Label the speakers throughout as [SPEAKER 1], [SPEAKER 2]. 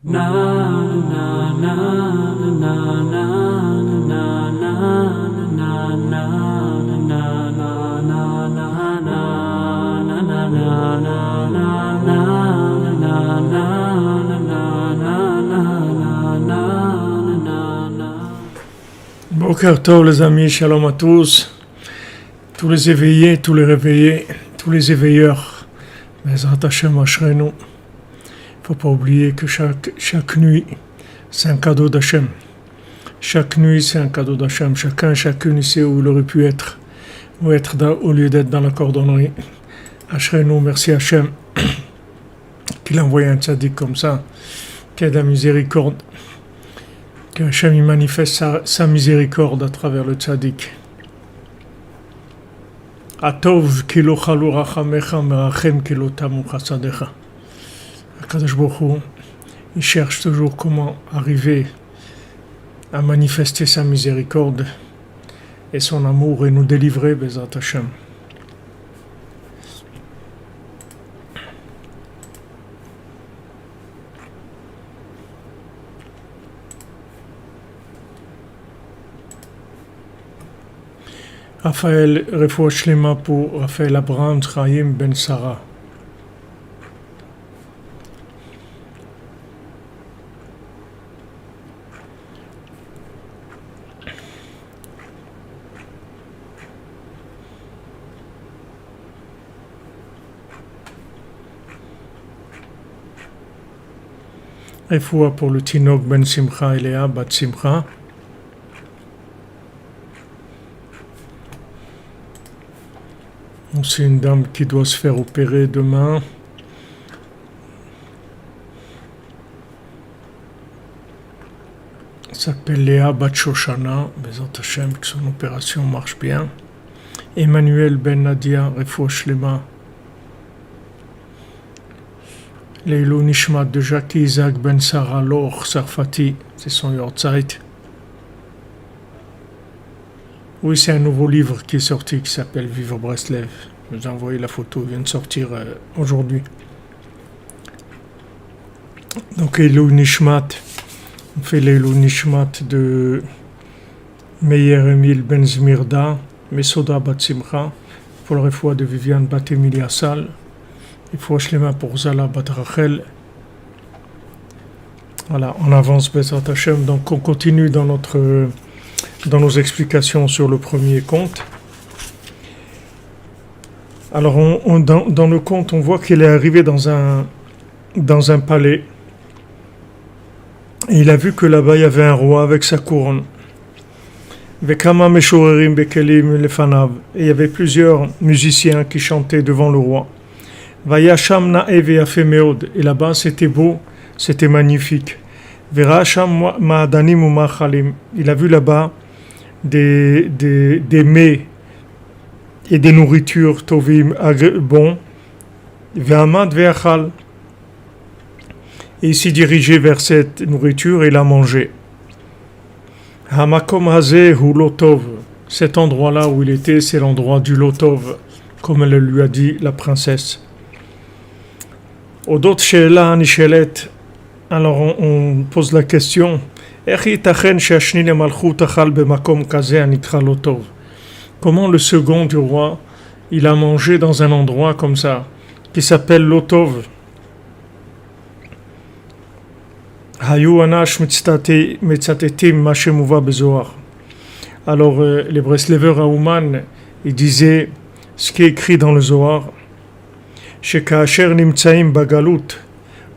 [SPEAKER 1] Boker Tov les amis, shalom à tous les éveillés, tous les réveillés, tous les éveilleurs. Bezrat Hashem Ashrenu. Faut pas oublier que chaque nuit, c'est un cadeau d'Hachem. Chaque nuit, c'est un cadeau d'Hachem. Chacune ici où il aurait pu être, au lieu d'être dans la cordonnerie. Ashrenu, merci Hachem, qu'il a envoyé un tzaddik comme ça, qui a de la miséricorde. Que Hachem il manifeste sa miséricorde à travers le tzaddik. Atov kilo chalu rachamecha merachem kilo tamu chasadecha. Akadosh Baruch Hu, il cherche toujours comment arriver à manifester sa miséricorde et son amour et nous délivrer, Bezrat Hashem. Raphaël, Refoua Shlema pour Raphaël Abraham Chaim Ben Sarah. Refoua pour le Tinok Ben Simcha et Léa Bat Simcha. C'est une dame qui doit se faire opérer demain. Elle s'appelle Léa Bat Shoshana. Bezrat Hashem, que son opération marche bien. Emmanuel Ben Nadia, Refoua Shlema. Leilou Nishmat de Jacques Isaac Ben Sarah Lor Sarfati, c'est son Yortzeit. Oui, c'est un nouveau livre qui est sorti qui s'appelle Vivre Breslev. Je vous ai envoyé la photo, il vient de sortir aujourd'hui. Donc, Leilou Nishmat, on fait Leilou Nishmat de Meir Emil Ben Zmirda, Mesoda Bat Simcha, pour le refoua de Viviane Bat Emilia Sal, il faut Shlema pour Zala Bat Rachel. Voilà, on avance Bezrat Hashem, donc on continue dans nos explications sur le premier conte. Alors, dans le conte, on voit qu'il est arrivé dans un palais. Et il a vu que là-bas, il y avait un roi avec sa couronne. Et il y avait plusieurs musiciens qui chantaient devant le roi. Et là-bas, c'était beau, c'était magnifique. Il a vu là-bas des mets et des nourritures tovim bons, et il s'est dirigé vers cette nourriture et l'a mangé. Hamakom hazeh hu lotov, cet endroit-là où il était, c'est l'endroit du lotov, comme elle lui a dit la princesse. Odot she'ela anishelet, alors on pose la question. Comment le second du roi, il a mangé dans un endroit comme ça, qui s'appelle Lotov. Alors les Breslevers à Ouman, ils disaient ce qui est écrit dans le Zohar,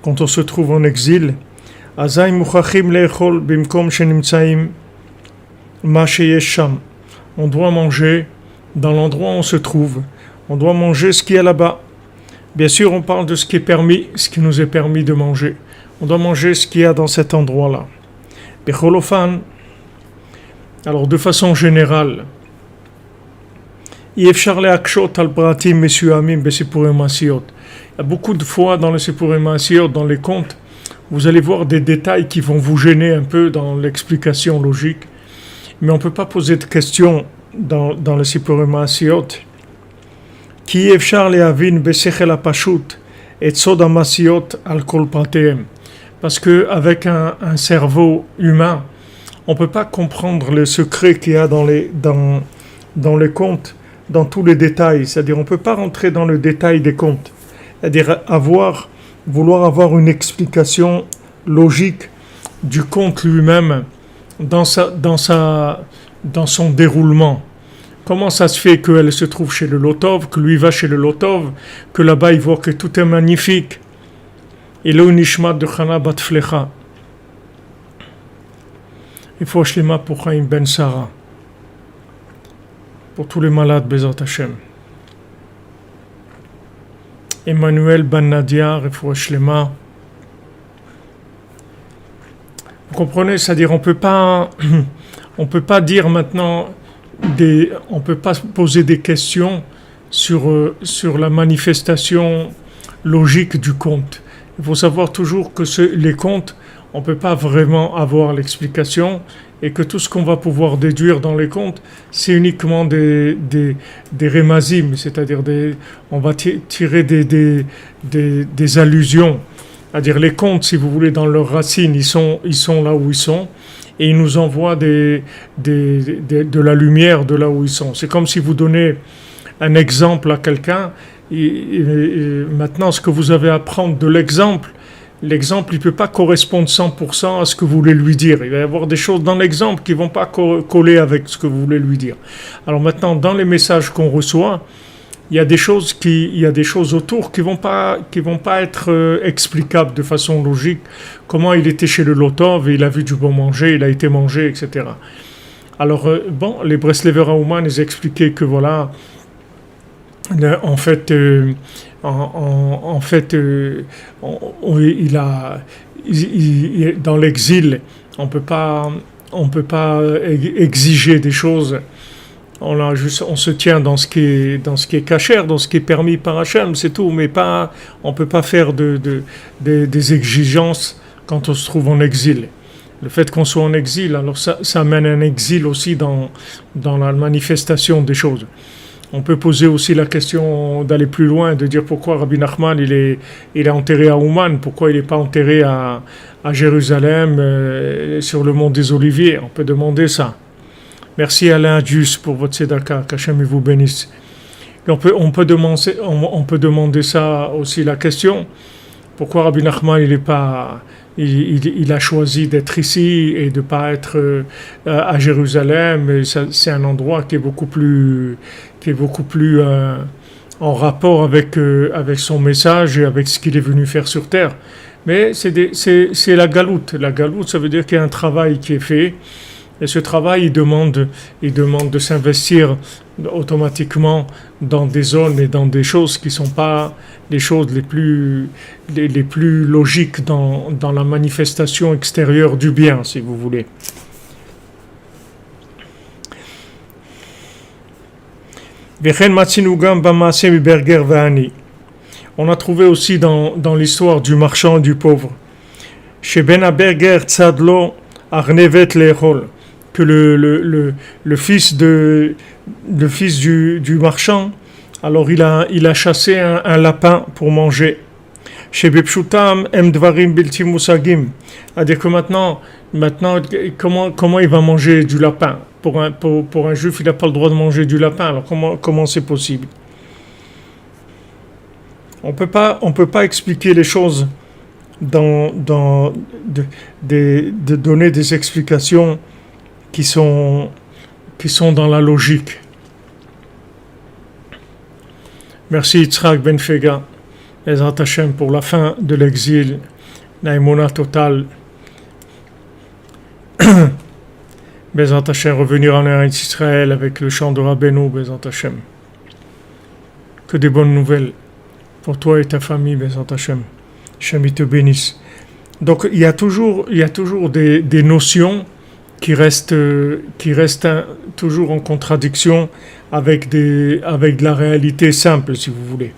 [SPEAKER 1] quand on se trouve en exil, on doit manger dans l'endroit où on se trouve. On doit manger ce qu'il y a là-bas. Bien sûr, on parle de ce qui est permis, ce qui nous est permis de manger. On doit manger ce qu'il y a dans cet endroit-là. Alors, de façon générale, il y a beaucoup de fois dans le Sipurim Asiyot, dans les contes, vous allez voir des détails qui vont vous gêner un peu dans l'explication logique. Mais on ne peut pas poser de questions dans le Sipurim Asiyot. Ki efshar lehavin besechel hapashut et sod hamasiyot al kol pratehem. Parce qu'avec un cerveau humain, on ne peut pas comprendre le secret qu'il y a dans les contes, dans tous les détails. C'est-à-dire, on ne peut pas rentrer dans le détail des contes. C'est-à-dire, vouloir avoir une explication logique du conte lui-même dans son déroulement. Comment ça se fait qu'elle se trouve chez le Lotov, que lui va chez le Lotov, que là-bas il voit que tout est magnifique. Et là, Nishmat de Chana Bat Flecha. Il faut Shlema pour Chaim Ben Sarah. Pour tous les malades, Bezat Hashem. Emmanuel Ben Nadia, il faut Shlema. Vous comprenez, c'est-à-dire on peut pas dire maintenant on peut pas poser des questions sur la manifestation logique du conte. Il faut savoir toujours que les contes, on peut pas vraiment avoir l'explication et que tout ce qu'on va pouvoir déduire dans les contes, c'est uniquement des rémazim, c'est-à-dire on va tirer des allusions. C'est-à-dire les contes, si vous voulez, dans leurs racines, ils sont là où ils sont, et ils nous envoient de la lumière de là où ils sont. C'est comme si vous donnez un exemple à quelqu'un, et maintenant ce que vous avez à prendre de l'exemple il ne peut pas correspondre 100% à ce que vous voulez lui dire. Il va y avoir des choses dans l'exemple qui ne vont pas coller avec ce que vous voulez lui dire. Alors maintenant, dans les messages qu'on reçoit, il y a des choses autour qui vont pas être explicables de façon logique. Comment il était chez le Lotov et il a vu du bon manger, il a été mangé, etc. Alors les Breslever Ouman, ils expliquaient que voilà, en fait, dans l'exil, on peut pas exiger des choses. On se tient dans ce qui est cachère, dans ce qui est permis par Hachem, c'est tout, mais on peut pas faire des exigences quand on se trouve en exil. Le fait qu'on soit en exil, alors ça amène un exil aussi dans la manifestation des choses. On peut poser aussi la question d'aller plus loin, de dire pourquoi Rabbi Nachman il est enterré à Ouman, pourquoi il n'est pas enterré à Jérusalem, sur le mont des Oliviers. On peut demander ça. Merci Alain Adjus pour votre tzedaka, qu'Hachem vous bénisse. Et on peut demander ça aussi, la question, pourquoi Rabbi Nachman il a choisi d'être ici et de ne pas être à Jérusalem. Et c'est un endroit qui est beaucoup plus en rapport avec son message et avec ce qu'il est venu faire sur terre. Mais c'est la galoute. La galoute, ça veut dire qu'il y a un travail qui est fait. Et ce travail, il demande de s'investir automatiquement dans des zones et dans des choses qui ne sont pas les choses les plus logiques dans la manifestation extérieure du bien, si vous voulez. On a trouvé aussi dans l'histoire du marchand et du pauvre. Chez Ben Aberger Tzadlo Arnevet Lechol, que le fils du marchand, alors il a chassé un lapin pour manger. Chez Bepshutam Em Dvarim Bilti Musagim, c'est-à-dire que maintenant comment il va manger du lapin? Pour un juif, il n'a pas le droit de manger du lapin. Alors comment c'est possible? On peut pas expliquer les choses de donner des explications qui sont dans la logique. Merci Yitzhak Ben Fega, Ezrat Hashem, pour la fin de l'exil, la émona totale. Bezrat Hashem, revenir en Eretz Israël avec le chant de Rabbeinu, Bezrat Hashem. Que des bonnes nouvelles pour toi et ta famille, Bezrat Hashem. Hashem te bénisse. Donc il y a toujours des notions qui restent toujours en contradiction avec de la réalité simple, si vous voulez.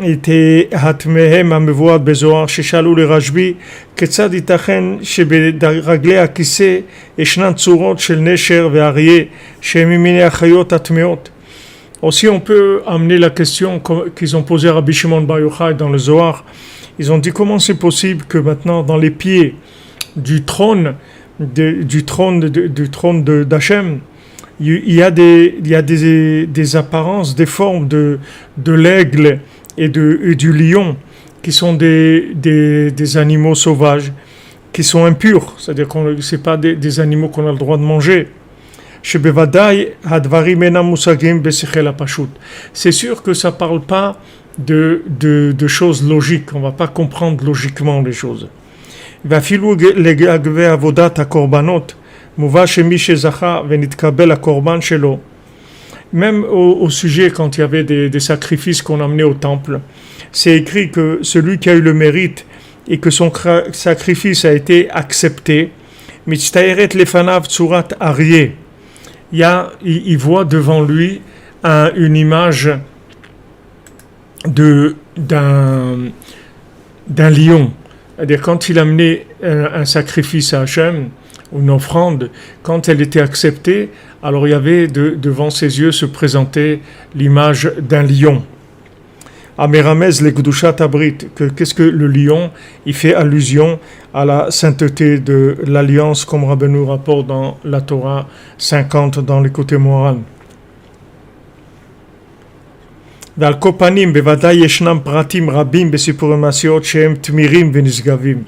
[SPEAKER 1] את התמיהם המבואר בזוהר ששאלו לרשב"י כיצד ייתכן שברגלי הכיסא ישנן צורות של נשר ואריה שהם ממיני החיות הטמאות. Aussi on peut amener la question qu'ils ont posée à Rabbi Shimon Bar Yochai dans le Zohar. Ils ont dit comment c'est possible que maintenant dans les pieds du trône d'Hachem, il y a des apparences, des formes de l'aigle et du lion qui sont des animaux sauvages, qui sont impurs, c'est-à-dire que ce pas des animaux qu'on a le droit de manger. C'est sûr que ça ne parle pas de choses logiques, on ne va pas comprendre logiquement les choses. Même au sujet, quand il y avait des sacrifices qu'on amenait au temple, c'est écrit que celui qui a eu le mérite et que son sacrifice a été accepté, il voit devant lui une image d'un lion. C'est-à-dire quand il amenait un sacrifice à Hachem, une offrande, quand elle était acceptée, alors il y avait devant ses yeux se présentait l'image d'un lion. Améramez le Gdushat Abrit, qu'est-ce que le lion? Il fait allusion à la sainteté de l'alliance, comme Rabbeinu rapporte dans la Torah 50 dans les côtés moraux. ועל כל פנים, בוודאי ישנם פרטים רבים בסיפורי מעשיות שהם תמירים ונשגבים.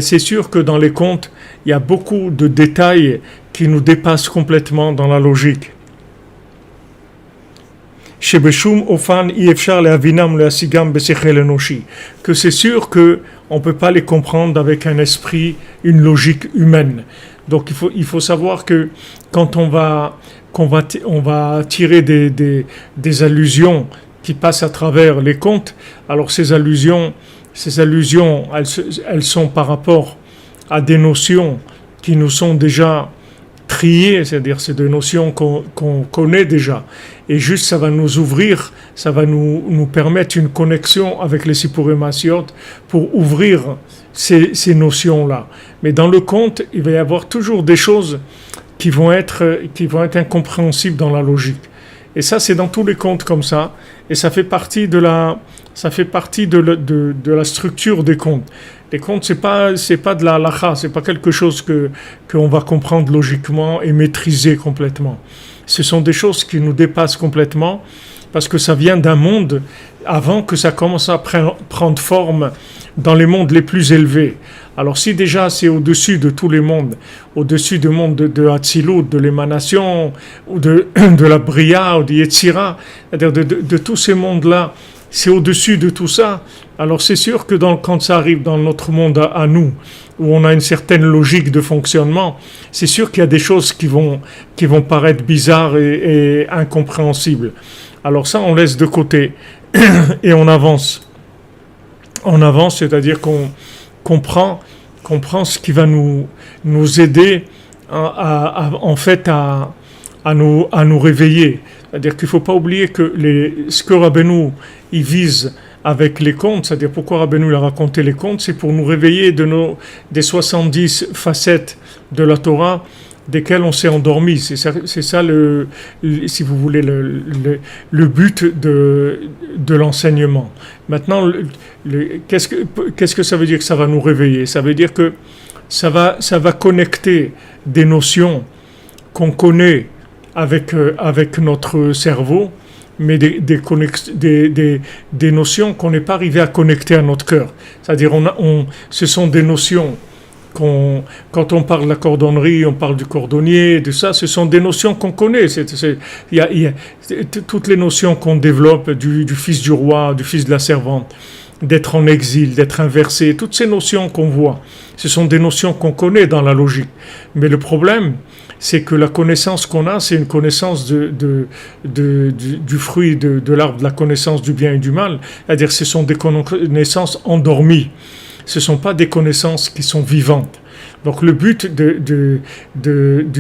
[SPEAKER 1] C'est sûr que dans les contes, il y a beaucoup de détails qui nous dépassent complètement dans la logique. שבשום אופן אי אפשר להבינם ולהשיגם בשכל אנושי. Que c'est sûr que on peut pas les comprendre avec un esprit, une logique humaine. Donc il faut savoir que quand on va tirer des allusions qui passent à travers les contes, alors ces allusions, elles sont par rapport à des notions qui nous sont déjà triées, c'est-à-dire c'est des notions qu'on connaît déjà. Et juste ça va nous ouvrir, ça va nous permettre une connexion avec les Sipurim Maasiot pour ouvrir ces notions-là. Mais dans le conte, il va y avoir toujours des choses qui vont être incompréhensibles dans la logique. Et ça, c'est dans tous les contes comme ça. Et ça fait partie de la structure des contes. Les contes, c'est pas de la halakha, c'est pas quelque chose qu'on va comprendre logiquement et maîtriser complètement. Ce sont des choses qui nous dépassent complètement parce que ça vient d'un monde avant que ça commence à prendre forme dans les mondes les plus élevés. Alors si déjà c'est au-dessus de tous les mondes, au-dessus du monde de Hatzilut, de l'émanation, ou de la Bria, ou de Yetzira, c'est-à-dire de tous ces mondes-là, c'est au-dessus de tout ça, alors c'est sûr que quand ça arrive dans notre monde à nous, où on a une certaine logique de fonctionnement, c'est sûr qu'il y a des choses qui vont paraître bizarres et incompréhensibles. Alors ça, on laisse de côté et on avance. On avance, c'est-à-dire qu'on comprend ce qui va nous aider en fait à nous réveiller. C'est-à-dire qu'il ne faut pas oublier que ce que Rabbeinu il vise avec les contes, c'est-à-dire pourquoi Rabbeinu a raconté les contes, c'est pour nous réveiller des 70 facettes de la Torah desquelles on s'est endormi. C'est ça si vous voulez, le but de l'enseignement. Maintenant, qu'est-ce que ça veut dire que ça va nous réveiller? Ça veut dire que ça va connecter des notions qu'on connaît avec notre cerveau, mais des notions qu'on n'est pas arrivé à connecter à notre cœur. C'est-à-dire, ce sont des notions quand on parle de la cordonnerie, on parle du cordonnier, de ça, ce sont des notions qu'on connaît. Il y a toutes les notions qu'on développe du fils du roi, du fils de la servante, d'être en exil, d'être inversé, toutes ces notions qu'on voit, ce sont des notions qu'on connaît dans la logique. Mais le problème, c'est que la connaissance qu'on a, c'est une connaissance du fruit de l'arbre de la connaissance du bien et du mal. C'est-à-dire, ce sont des connaissances endormies. Ce ne sont pas des connaissances qui sont vivantes. Donc le but du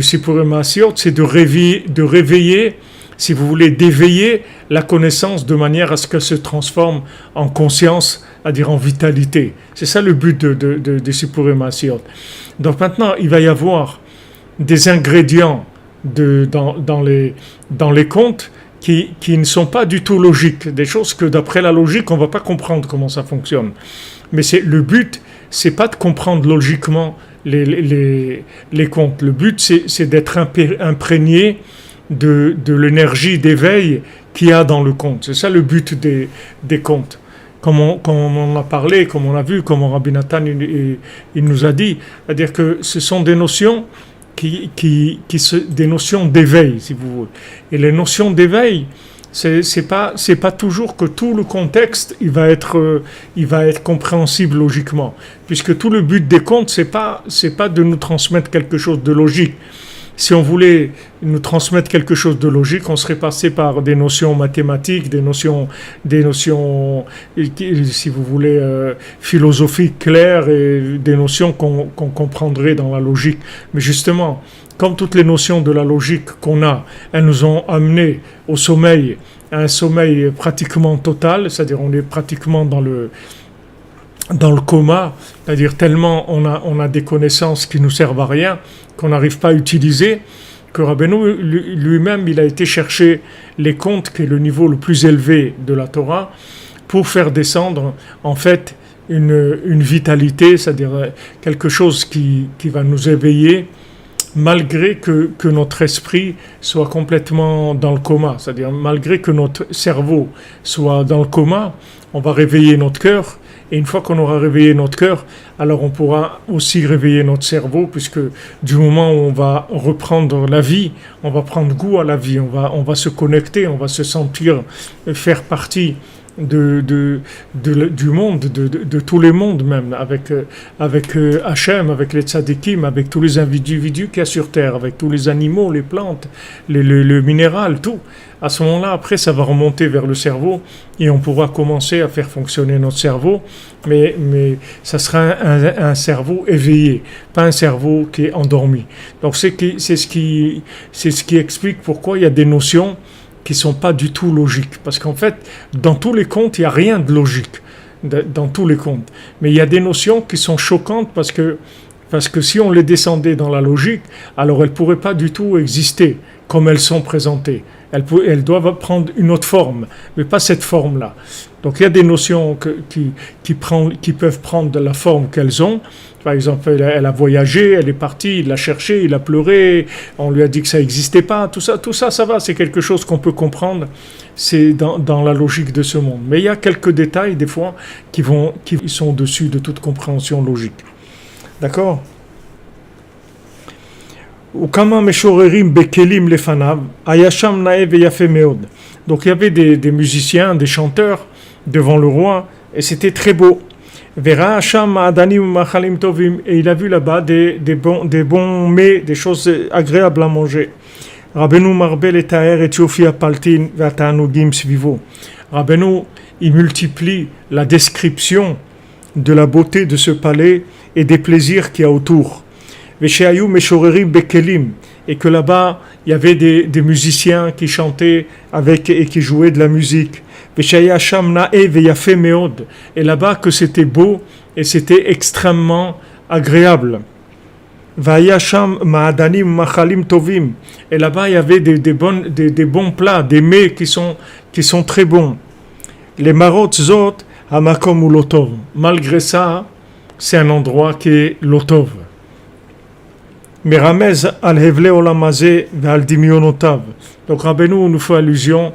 [SPEAKER 1] Sipurim Maasiot, c'est de réveiller, si vous voulez, d'éveiller la connaissance de manière à ce qu'elle se transforme en conscience, c'est-à-dire en vitalité. C'est ça le but des Sipurim Maasiot. Donc maintenant, il va y avoir des ingrédients dans les contes qui ne sont pas du tout logiques, des choses que d'après la logique, on ne va pas comprendre comment ça fonctionne. Mais le but, c'est pas de comprendre logiquement les contes. Le but, c'est d'être imprégné de l'énergie d'éveil qu'il y a dans le conte. C'est ça le but des contes. Comme on en a parlé, comme on a vu, comme Rabbi Nathan il nous a dit, c'est-à-dire que ce sont des notions des notions d'éveil, si vous voulez. Et les notions d'éveil, c'est pas toujours que tout le contexte il va être compréhensible logiquement, puisque tout le but des contes c'est pas de nous transmettre quelque chose de logique. Si on voulait nous transmettre quelque chose de logique, on serait passé par des notions mathématiques, des notions, si vous voulez, philosophiques claires et des notions qu'on comprendrait dans la logique. Mais justement, comme toutes les notions de la logique qu'on a, elles nous ont amenés au sommeil, à un sommeil pratiquement total, c'est-à-dire on est pratiquement dans le coma, c'est-à-dire tellement on a des connaissances qui nous servent à rien, qu'on n'arrive pas à utiliser, que Rabbeinu lui-même, il a été chercher les contes, qui est le niveau le plus élevé de la Torah, pour faire descendre, en fait, une vitalité, c'est-à-dire quelque chose qui va nous éveiller, malgré que notre esprit soit complètement dans le coma, c'est-à-dire malgré que notre cerveau soit dans le coma, on va réveiller notre cœur. Et une fois qu'on aura réveillé notre cœur, alors on pourra aussi réveiller notre cerveau, puisque du moment où on va reprendre la vie, on va prendre goût à la vie, on va se connecter, on va se sentir faire partie du monde, de tous les mondes même, avec Hachem, avec les tzadikim, avec tous les individus qu'il y a sur Terre, avec tous les animaux, les plantes, le minéral, tout. À ce moment-là, après, ça va remonter vers le cerveau et on pourra commencer à faire fonctionner notre cerveau, mais ça sera un cerveau éveillé, pas un cerveau qui est endormi. Donc c'est ce qui explique pourquoi il y a des notions qui ne sont pas du tout logiques. Parce qu'en fait, dans tous les contes, il n'y a rien de logique, dans tous les contes. Mais il y a des notions qui sont choquantes parce que si on les descendait dans la logique, alors elles ne pourraient pas du tout exister comme elles sont présentées. Elles doivent prendre une autre forme, mais pas cette forme-là. Donc il y a des notions qui peuvent prendre de la forme qu'elles ont. Par exemple, elle a voyagé, elle est partie, il l'a cherché, il a pleuré, on lui a dit que ça n'existait pas. Tout ça, ça va, c'est quelque chose qu'on peut comprendre. C'est dans la logique de ce monde. Mais il y a quelques détails, des fois, qui sont au-dessus de toute compréhension logique. D'accord ? Donc il y avait des musiciens, des chanteurs devant le roi, et c'était très beau. Et il a vu là-bas des bons mets, des choses agréables à manger. Rabbeinu marbel et taher et tiofia paltin vatanogim svivo. Rabbeinu, il multiplie la description de la beauté de ce palais et des plaisirs qu'il y a autour. Et que là-bas, il y avait des musiciens qui chantaient et qui jouaient de la musique. Et là-bas, que c'était beau et c'était extrêmement agréable. Et là-bas, il y avait des bons plats, des mets qui sont très bons. Les marot zot hamakom ou lotov. Malgré ça, c'est un endroit qui est lotov. Meramez al hevle olamazé val dimionotav. Donc Rabbeinu nous fait allusion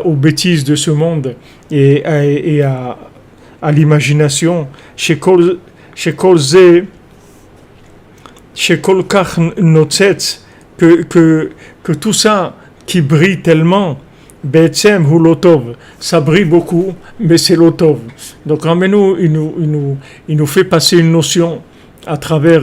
[SPEAKER 1] aux bêtises de ce monde et à l'imagination. Chez kol kach notzetz, que tout ça qui brille tellement, be'etzem hu lotov, ça brille beaucoup, mais c'est lotov. Donc Rabbeinu il nous fait passer une notion à travers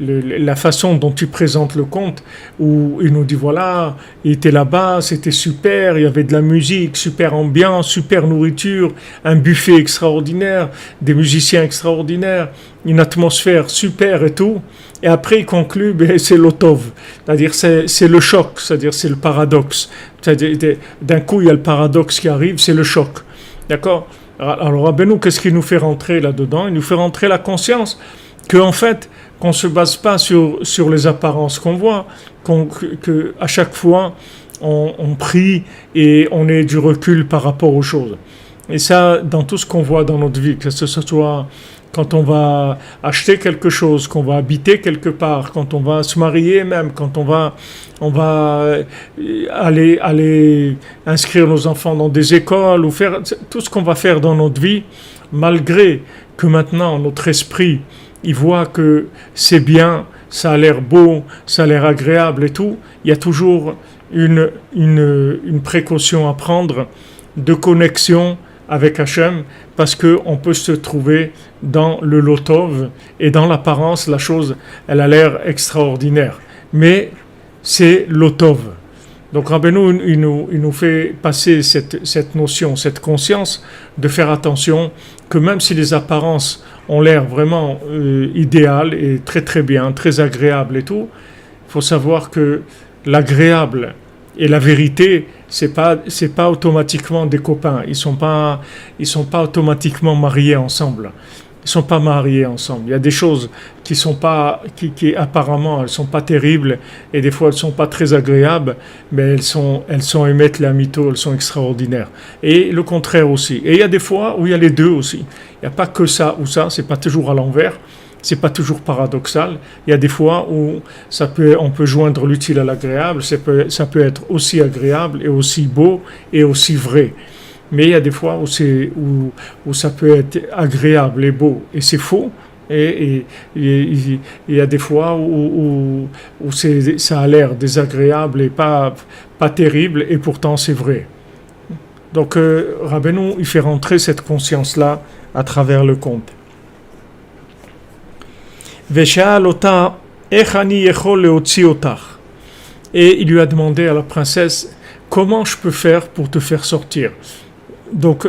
[SPEAKER 1] la façon dont tu présentes le conte, où il nous dit voilà, il était là-bas, c'était super, il y avait de la musique, super ambiance, super nourriture, un buffet extraordinaire, des musiciens extraordinaires, une atmosphère super et tout. Et après il conclut, c'est l'otov, c'est-à-dire c'est le choc, c'est-à-dire c'est le paradoxe. C'est-à-dire, d'un coup il y a le paradoxe qui arrive, c'est le choc, d'accord? Alors Rabbeinu, qu'est-ce qu'il nous fait rentrer là-dedans? Il nous fait rentrer la conscience que en fait, qu'on se base pas sur les apparences qu'on voit, que à chaque fois on prie et on ait du recul par rapport aux choses. Et ça, dans tout ce qu'on voit dans notre vie, que ce soit quand on va acheter quelque chose, qu'on va habiter quelque part, quand on va se marier même, quand on va aller inscrire nos enfants dans des écoles ou faire tout ce qu'on va faire dans notre vie, malgré que maintenant notre esprit, il voit que c'est bien, ça a l'air beau, ça a l'air agréable et tout, il y a toujours une précaution à prendre de connexion avec Hachem, parce qu'on peut se trouver dans le lotov, et dans l'apparence, la chose, elle a l'air extraordinaire. Mais c'est lotov. Donc Rabbeinu, il nous fait passer cette notion, cette conscience, de faire attention, que même si les apparences ont l'air vraiment idéales, et très très bien, très agréables et tout, il faut savoir que l'agréable et la vérité, c'est pas automatiquement des copains. Ils sont pas automatiquement mariés ensemble. Ils sont pas mariés ensemble. Il y a des choses qui sont pas, qui apparemment elles sont pas terribles, et des fois elles sont pas très agréables, mais elles sont émettent la mytho, elles sont extraordinaires. Et le contraire aussi. Et il y a des fois où il y a les deux aussi. Il n'y a pas que ça ou ça. C'est pas toujours à l'envers. C'est pas toujours paradoxal. Il y a des fois où on peut joindre l'utile à l'agréable. Ça peut être aussi agréable et aussi beau et aussi vrai. Mais il y a des fois où ça peut être agréable et beau et c'est faux. Et il y a des fois où ça a l'air désagréable et pas terrible, et pourtant c'est vrai. Donc Rabbeinu, il fait rentrer cette conscience-là à travers le conte. Et il lui a demandé à la princesse, comment je peux faire pour te faire sortir? Donc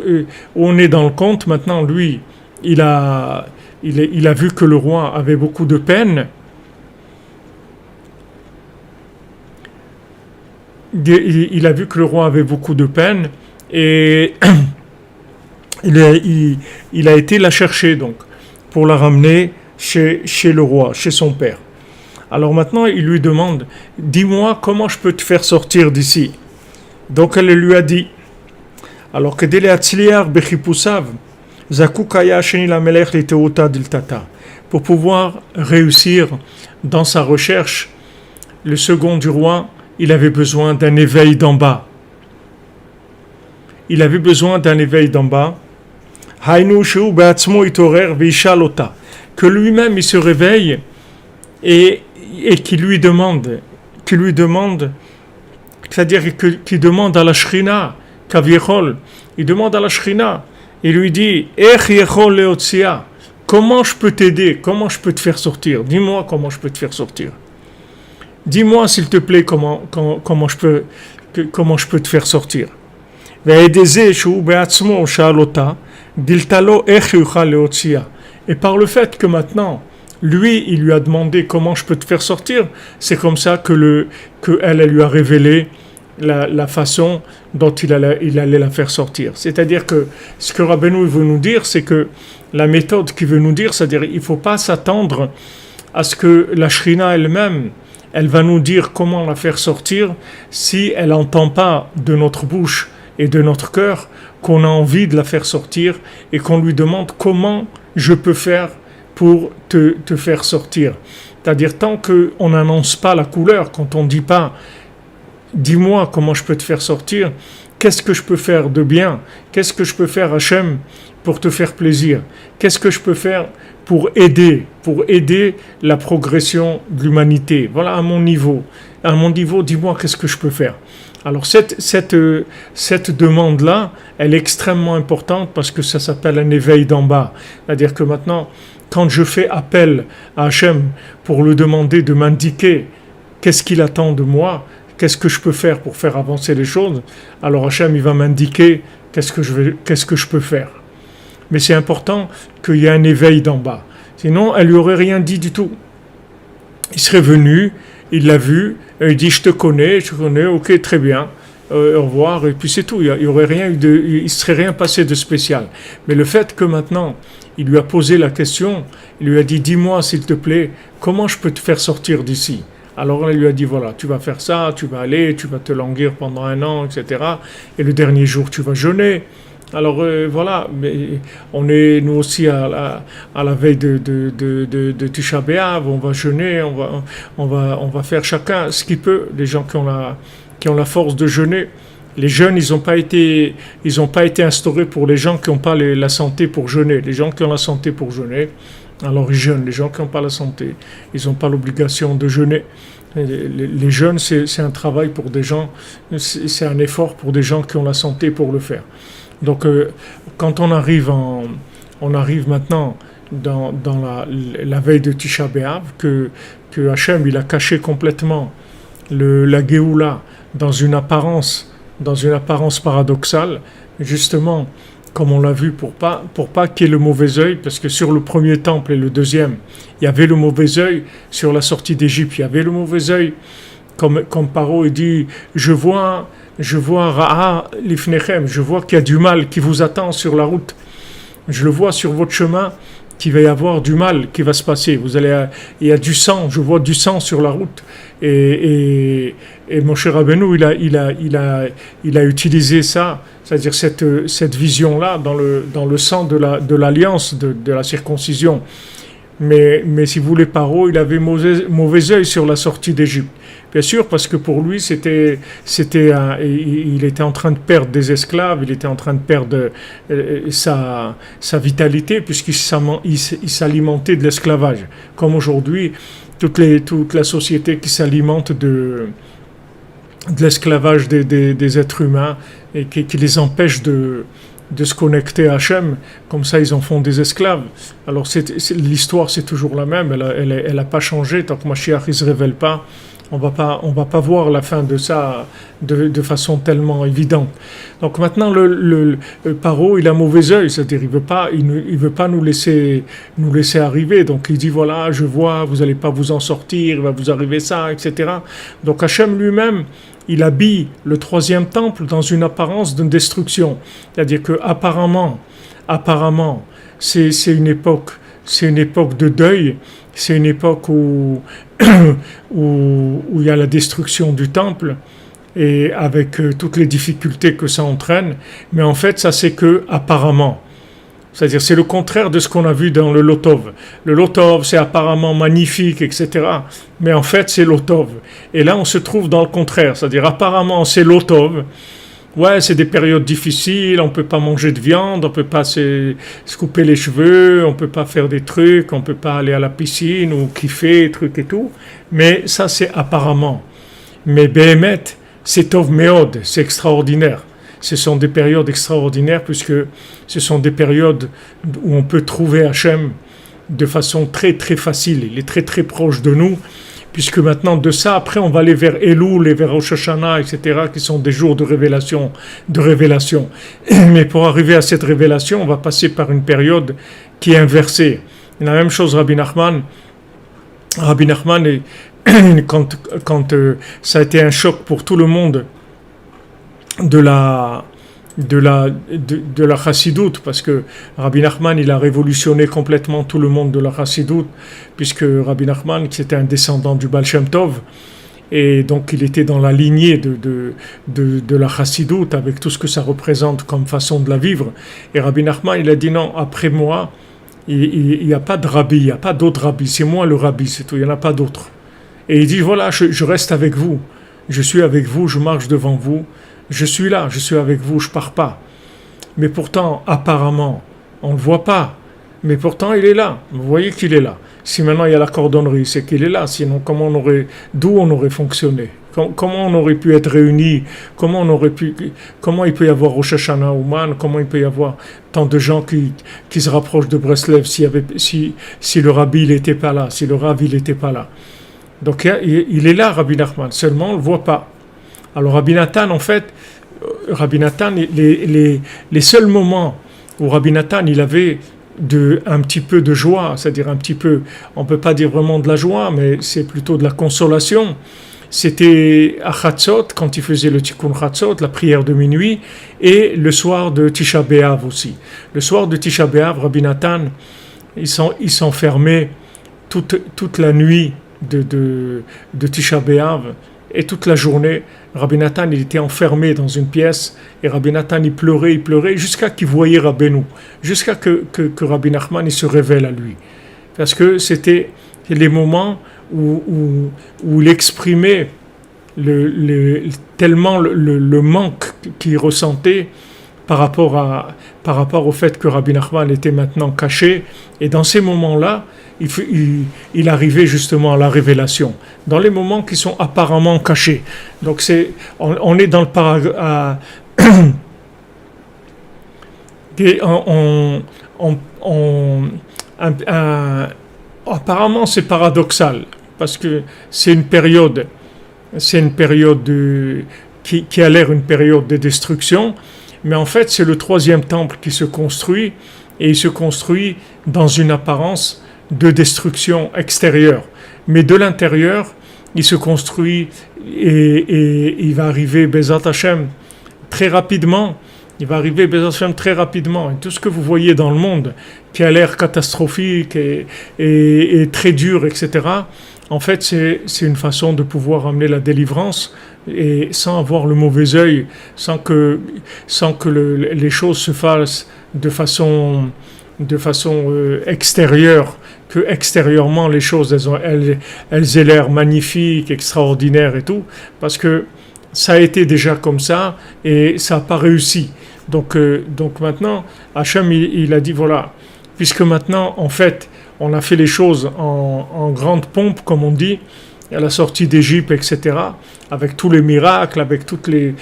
[SPEAKER 1] on est dans le conte maintenant. Lui, il a vu que le roi avait beaucoup de peine. Il a vu que le roi avait beaucoup de peine, et il a été la chercher donc pour la ramener chez le roi, chez son père. Alors maintenant, il lui demande, dis-moi comment je peux te faire sortir d'ici. Donc elle lui a dit, alors que pour pouvoir réussir dans sa recherche, le second du roi, il avait besoin d'un éveil d'en bas. Il avait besoin d'un éveil d'en bas. Que lui-même il se réveille et qu'il lui demande, c'est-à-dire qu'il demande à la Shrina, Kaviechol, il demande à la Shrina, il lui dit, comment je peux t'aider, comment je peux te faire sortir, dis-moi comment je peux te faire sortir. Dis-moi s'il te plaît comment je peux te faire sortir. Et par le fait que maintenant, lui, il lui a demandé comment je peux te faire sortir, c'est comme ça que elle lui a révélé la façon dont il allait la faire sortir. C'est-à-dire que ce que Rabbeinu veut nous dire, c'est que la méthode qu'il veut nous dire, c'est-à-dire il ne faut pas s'attendre à ce que la Shrina elle-même, elle va nous dire comment la faire sortir si elle n'entend pas de notre bouche et de notre cœur qu'on a envie de la faire sortir et qu'on lui demande comment je peux faire pour te faire sortir. C'est-à-dire tant qu'on n'annonce pas la couleur, quand on ne dit pas dis-moi comment je peux te faire sortir, qu'est-ce que je peux faire de bien, qu'est-ce que je peux faire Hachem pour te faire plaisir, qu'est-ce que je peux faire pour aider la progression de l'humanité. Voilà, à mon niveau, dis-moi qu'est-ce que je peux faire. Alors cette demande-là, elle est extrêmement importante parce que ça s'appelle un éveil d'en bas. C'est-à-dire que maintenant, quand je fais appel à Hachem pour lui demander de m'indiquer qu'est-ce qu'il attend de moi, qu'est-ce que je peux faire pour faire avancer les choses, alors Hachem il va m'indiquer qu'est-ce que je peux faire. Mais c'est important qu'il y ait un éveil d'en bas. Sinon, elle lui aurait rien dit du tout. Il serait venu, il l'a vu, il dit je te connais, ok, très bien. au revoir, et puis c'est tout. Il y aurait rien eu il serait rien passé de spécial. Mais le fait que maintenant, il lui a posé la question, il lui a dit, dis-moi s'il te plaît, comment je peux te faire sortir d'ici? Alors il lui a dit, voilà, tu vas faire ça, tu vas aller, tu vas te languir pendant 1 an, etc. Et le dernier jour, tu vas jeûner. Alors voilà, mais on est nous aussi à la veille de Tisha B'Av, on va jeûner, on va faire chacun ce qu'il peut, les gens qui ont la force de jeûner. Les jeûnes, ils ont pas été instaurés pour les gens qui n'ont pas la santé pour jeûner. Les gens qui ont la santé pour jeûner, alors ils jeûnent. Les gens qui n'ont pas la santé, ils n'ont pas l'obligation de jeûner. Les jeûnes, c'est un travail pour des gens, c'est un effort pour des gens qui ont la santé pour le faire. Donc, quand on arrive maintenant dans la veille de Tisha B'Av, que Hachem il a caché complètement la Géoula dans une apparence paradoxale, justement, comme on l'a vu, pour pas qu'il y ait le mauvais œil, parce que sur le premier temple et le deuxième, il y avait le mauvais œil, sur la sortie d'Égypte, il y avait le mauvais œil, comme Paro il dit, je vois Ra'a Lifnechem, je vois qu'il y a du mal qui vous attend sur la route, je le vois sur votre chemin, qu'il va y avoir du mal qui va se passer. Il y a du sang, je vois du sang sur la route. Et mon cher Rabbeinu, il a utilisé ça, c'est-à-dire cette vision-là dans le sang de l'alliance, de la circoncision. Mais si vous voulez, Paro, il avait mauvais œil sur la sortie d'Égypte. Bien sûr, parce que pour lui, il était en train de perdre des esclaves, il était en train de perdre sa vitalité, puisqu'il s'alimentait de l'esclavage. Comme aujourd'hui, toute la société qui s'alimente de l'esclavage des êtres humains et qui les empêche de se connecter à Hachem, comme ça ils en font des esclaves. Alors l'histoire c'est toujours la même, elle a pas changé tant que Mashiach il se révèle pas. On va pas voir la fin de ça de façon tellement évidente. Donc maintenant le Paro il a mauvais œil, c'est-à-dire il veut pas nous laisser arriver. Donc il dit voilà, je vois, vous allez pas vous en sortir, il va vous arriver ça, etc. Donc Hachem lui-même il habille le troisième temple dans une apparence de destruction. C'est-à-dire que apparemment, c'est une époque de deuil, c'est une époque où il y a la destruction du temple et avec toutes les difficultés que ça entraîne. Mais en fait, ça c'est que apparemment. C'est-à-dire, c'est le contraire de ce qu'on a vu dans le Lotov. Le Lotov, c'est apparemment magnifique, etc. Mais en fait, c'est Lotov. Et là, on se trouve dans le contraire. C'est-à-dire, apparemment, c'est Lotov. Ouais, c'est des périodes difficiles, on ne peut pas manger de viande, on ne peut pas se couper les cheveux, on ne peut pas faire des trucs, on ne peut pas aller à la piscine ou kiffer, trucs et tout. Mais ça, c'est apparemment. Mais Behemet, c'est Tov Meod, c'est extraordinaire. Ce sont des périodes extraordinaires puisque ce sont des périodes où on peut trouver Hachem de façon très très facile. Il est très très proche de nous puisque maintenant de ça, après on va aller vers Elul et vers Rosh Hashanah, etc. qui sont des jours de révélation. Mais pour arriver à cette révélation, on va passer par une période qui est inversée. Et la même chose Rabbi Nachman, quand ça a été un choc pour tout le monde de la chassidoute, parce que Rabbi Nachman il a révolutionné complètement tout le monde de la chassidoute, puisque Rabbi Nachman c'était un descendant du Baal Shem Tov et donc il était dans la lignée de la chassidoute avec tout ce que ça représente comme façon de la vivre. Et Rabbi Nachman il a dit non, après moi il n'y a pas de rabbi, il n'y a pas d'autre rabbi, c'est moi le rabbi, c'est tout, il n'y en a pas d'autre. Et il dit voilà, je reste avec vous, je suis avec vous, je marche devant vous. Je suis là, je suis avec vous, je pars pas. Mais pourtant, apparemment, on ne le voit pas. Mais pourtant, il est là. Vous voyez qu'il est là. Si maintenant il y a la cordonnerie, c'est qu'il est là. Sinon, d'où on aurait fonctionné? Comment on aurait pu être réunis? Comment il peut y avoir Rosh Hashanah Ouman? Comment il peut y avoir tant de gens qui se rapprochent de Breslev si le rabbi n'était pas là, si le rav n'était pas là? Donc il est là, Rabbi Nachman. Seulement, on ne le voit pas. Alors Rabbi Nathan, en fait, les seuls moments où Rabbi Nathan, il avait un petit peu de joie, c'est-à-dire un petit peu, on ne peut pas dire vraiment de la joie, mais c'est plutôt de la consolation. c'était à Chatzot, quand il faisait le Tikkun Chatzot, la prière de minuit, et le soir de Tisha B'Av aussi. Le soir de Tisha B'Av, Rabbi Nathan, il s'enfermait toute la nuit de Tisha B'Av, et toute la journée, Rabbi Nathan, il était enfermé dans une pièce, et Rabbi Nathan, il pleurait, jusqu'à qu'il voyait Rabbeinu, jusqu'à que Rabbi Nachman, il se révèle à lui. Parce que c'était les moments où il exprimait tellement le manque qu'il ressentait par rapport au fait que Rabbi Nachman était maintenant caché. Et dans ces moments-là, il arrivait justement à la révélation, dans les moments qui sont apparemment cachés. Donc on est dans le paragraphe. Apparemment, c'est paradoxal, parce que c'est une période qui a l'air une période de destruction, mais en fait, c'est le troisième temple qui se construit, et il se construit dans une apparence de destruction extérieure. Mais de l'intérieur, il se construit et il va arriver, Bezat Hashem, très rapidement. Il va arriver, Bezat Hashem, très rapidement. Et tout ce que vous voyez dans le monde, qui a l'air catastrophique et très dur, etc., en fait, c'est une façon de pouvoir amener la délivrance, et sans avoir le mauvais œil, sans que les choses se fassent de façon extérieure, que extérieurement les choses elles aient l'air magnifiques, extraordinaires et tout, parce que ça a été déjà comme ça et ça n'a pas réussi. Donc maintenant, Hachem il a dit voilà, puisque maintenant en fait on a fait les choses en grande pompe, comme on dit, à la sortie d'Égypte, etc., avec tous les miracles, avec toutes les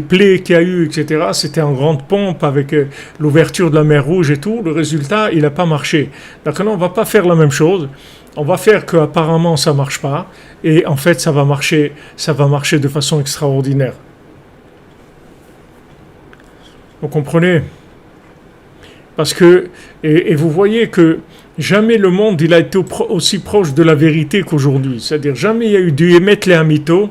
[SPEAKER 1] plaies qu'il y a eu, etc., c'était en grande pompe, avec l'ouverture de la mer Rouge et tout. Le résultat, il n'a pas marché. Donc là, on ne va pas faire la même chose. On va faire qu'apparemment, ça ne marche pas. Et en fait, ça va marcher de façon extraordinaire. Vous comprenez ? Parce que, et vous voyez que jamais le monde il a été aussi proche de la vérité qu'aujourd'hui. C'est-à-dire, jamais il y a eu du Emet le Hamito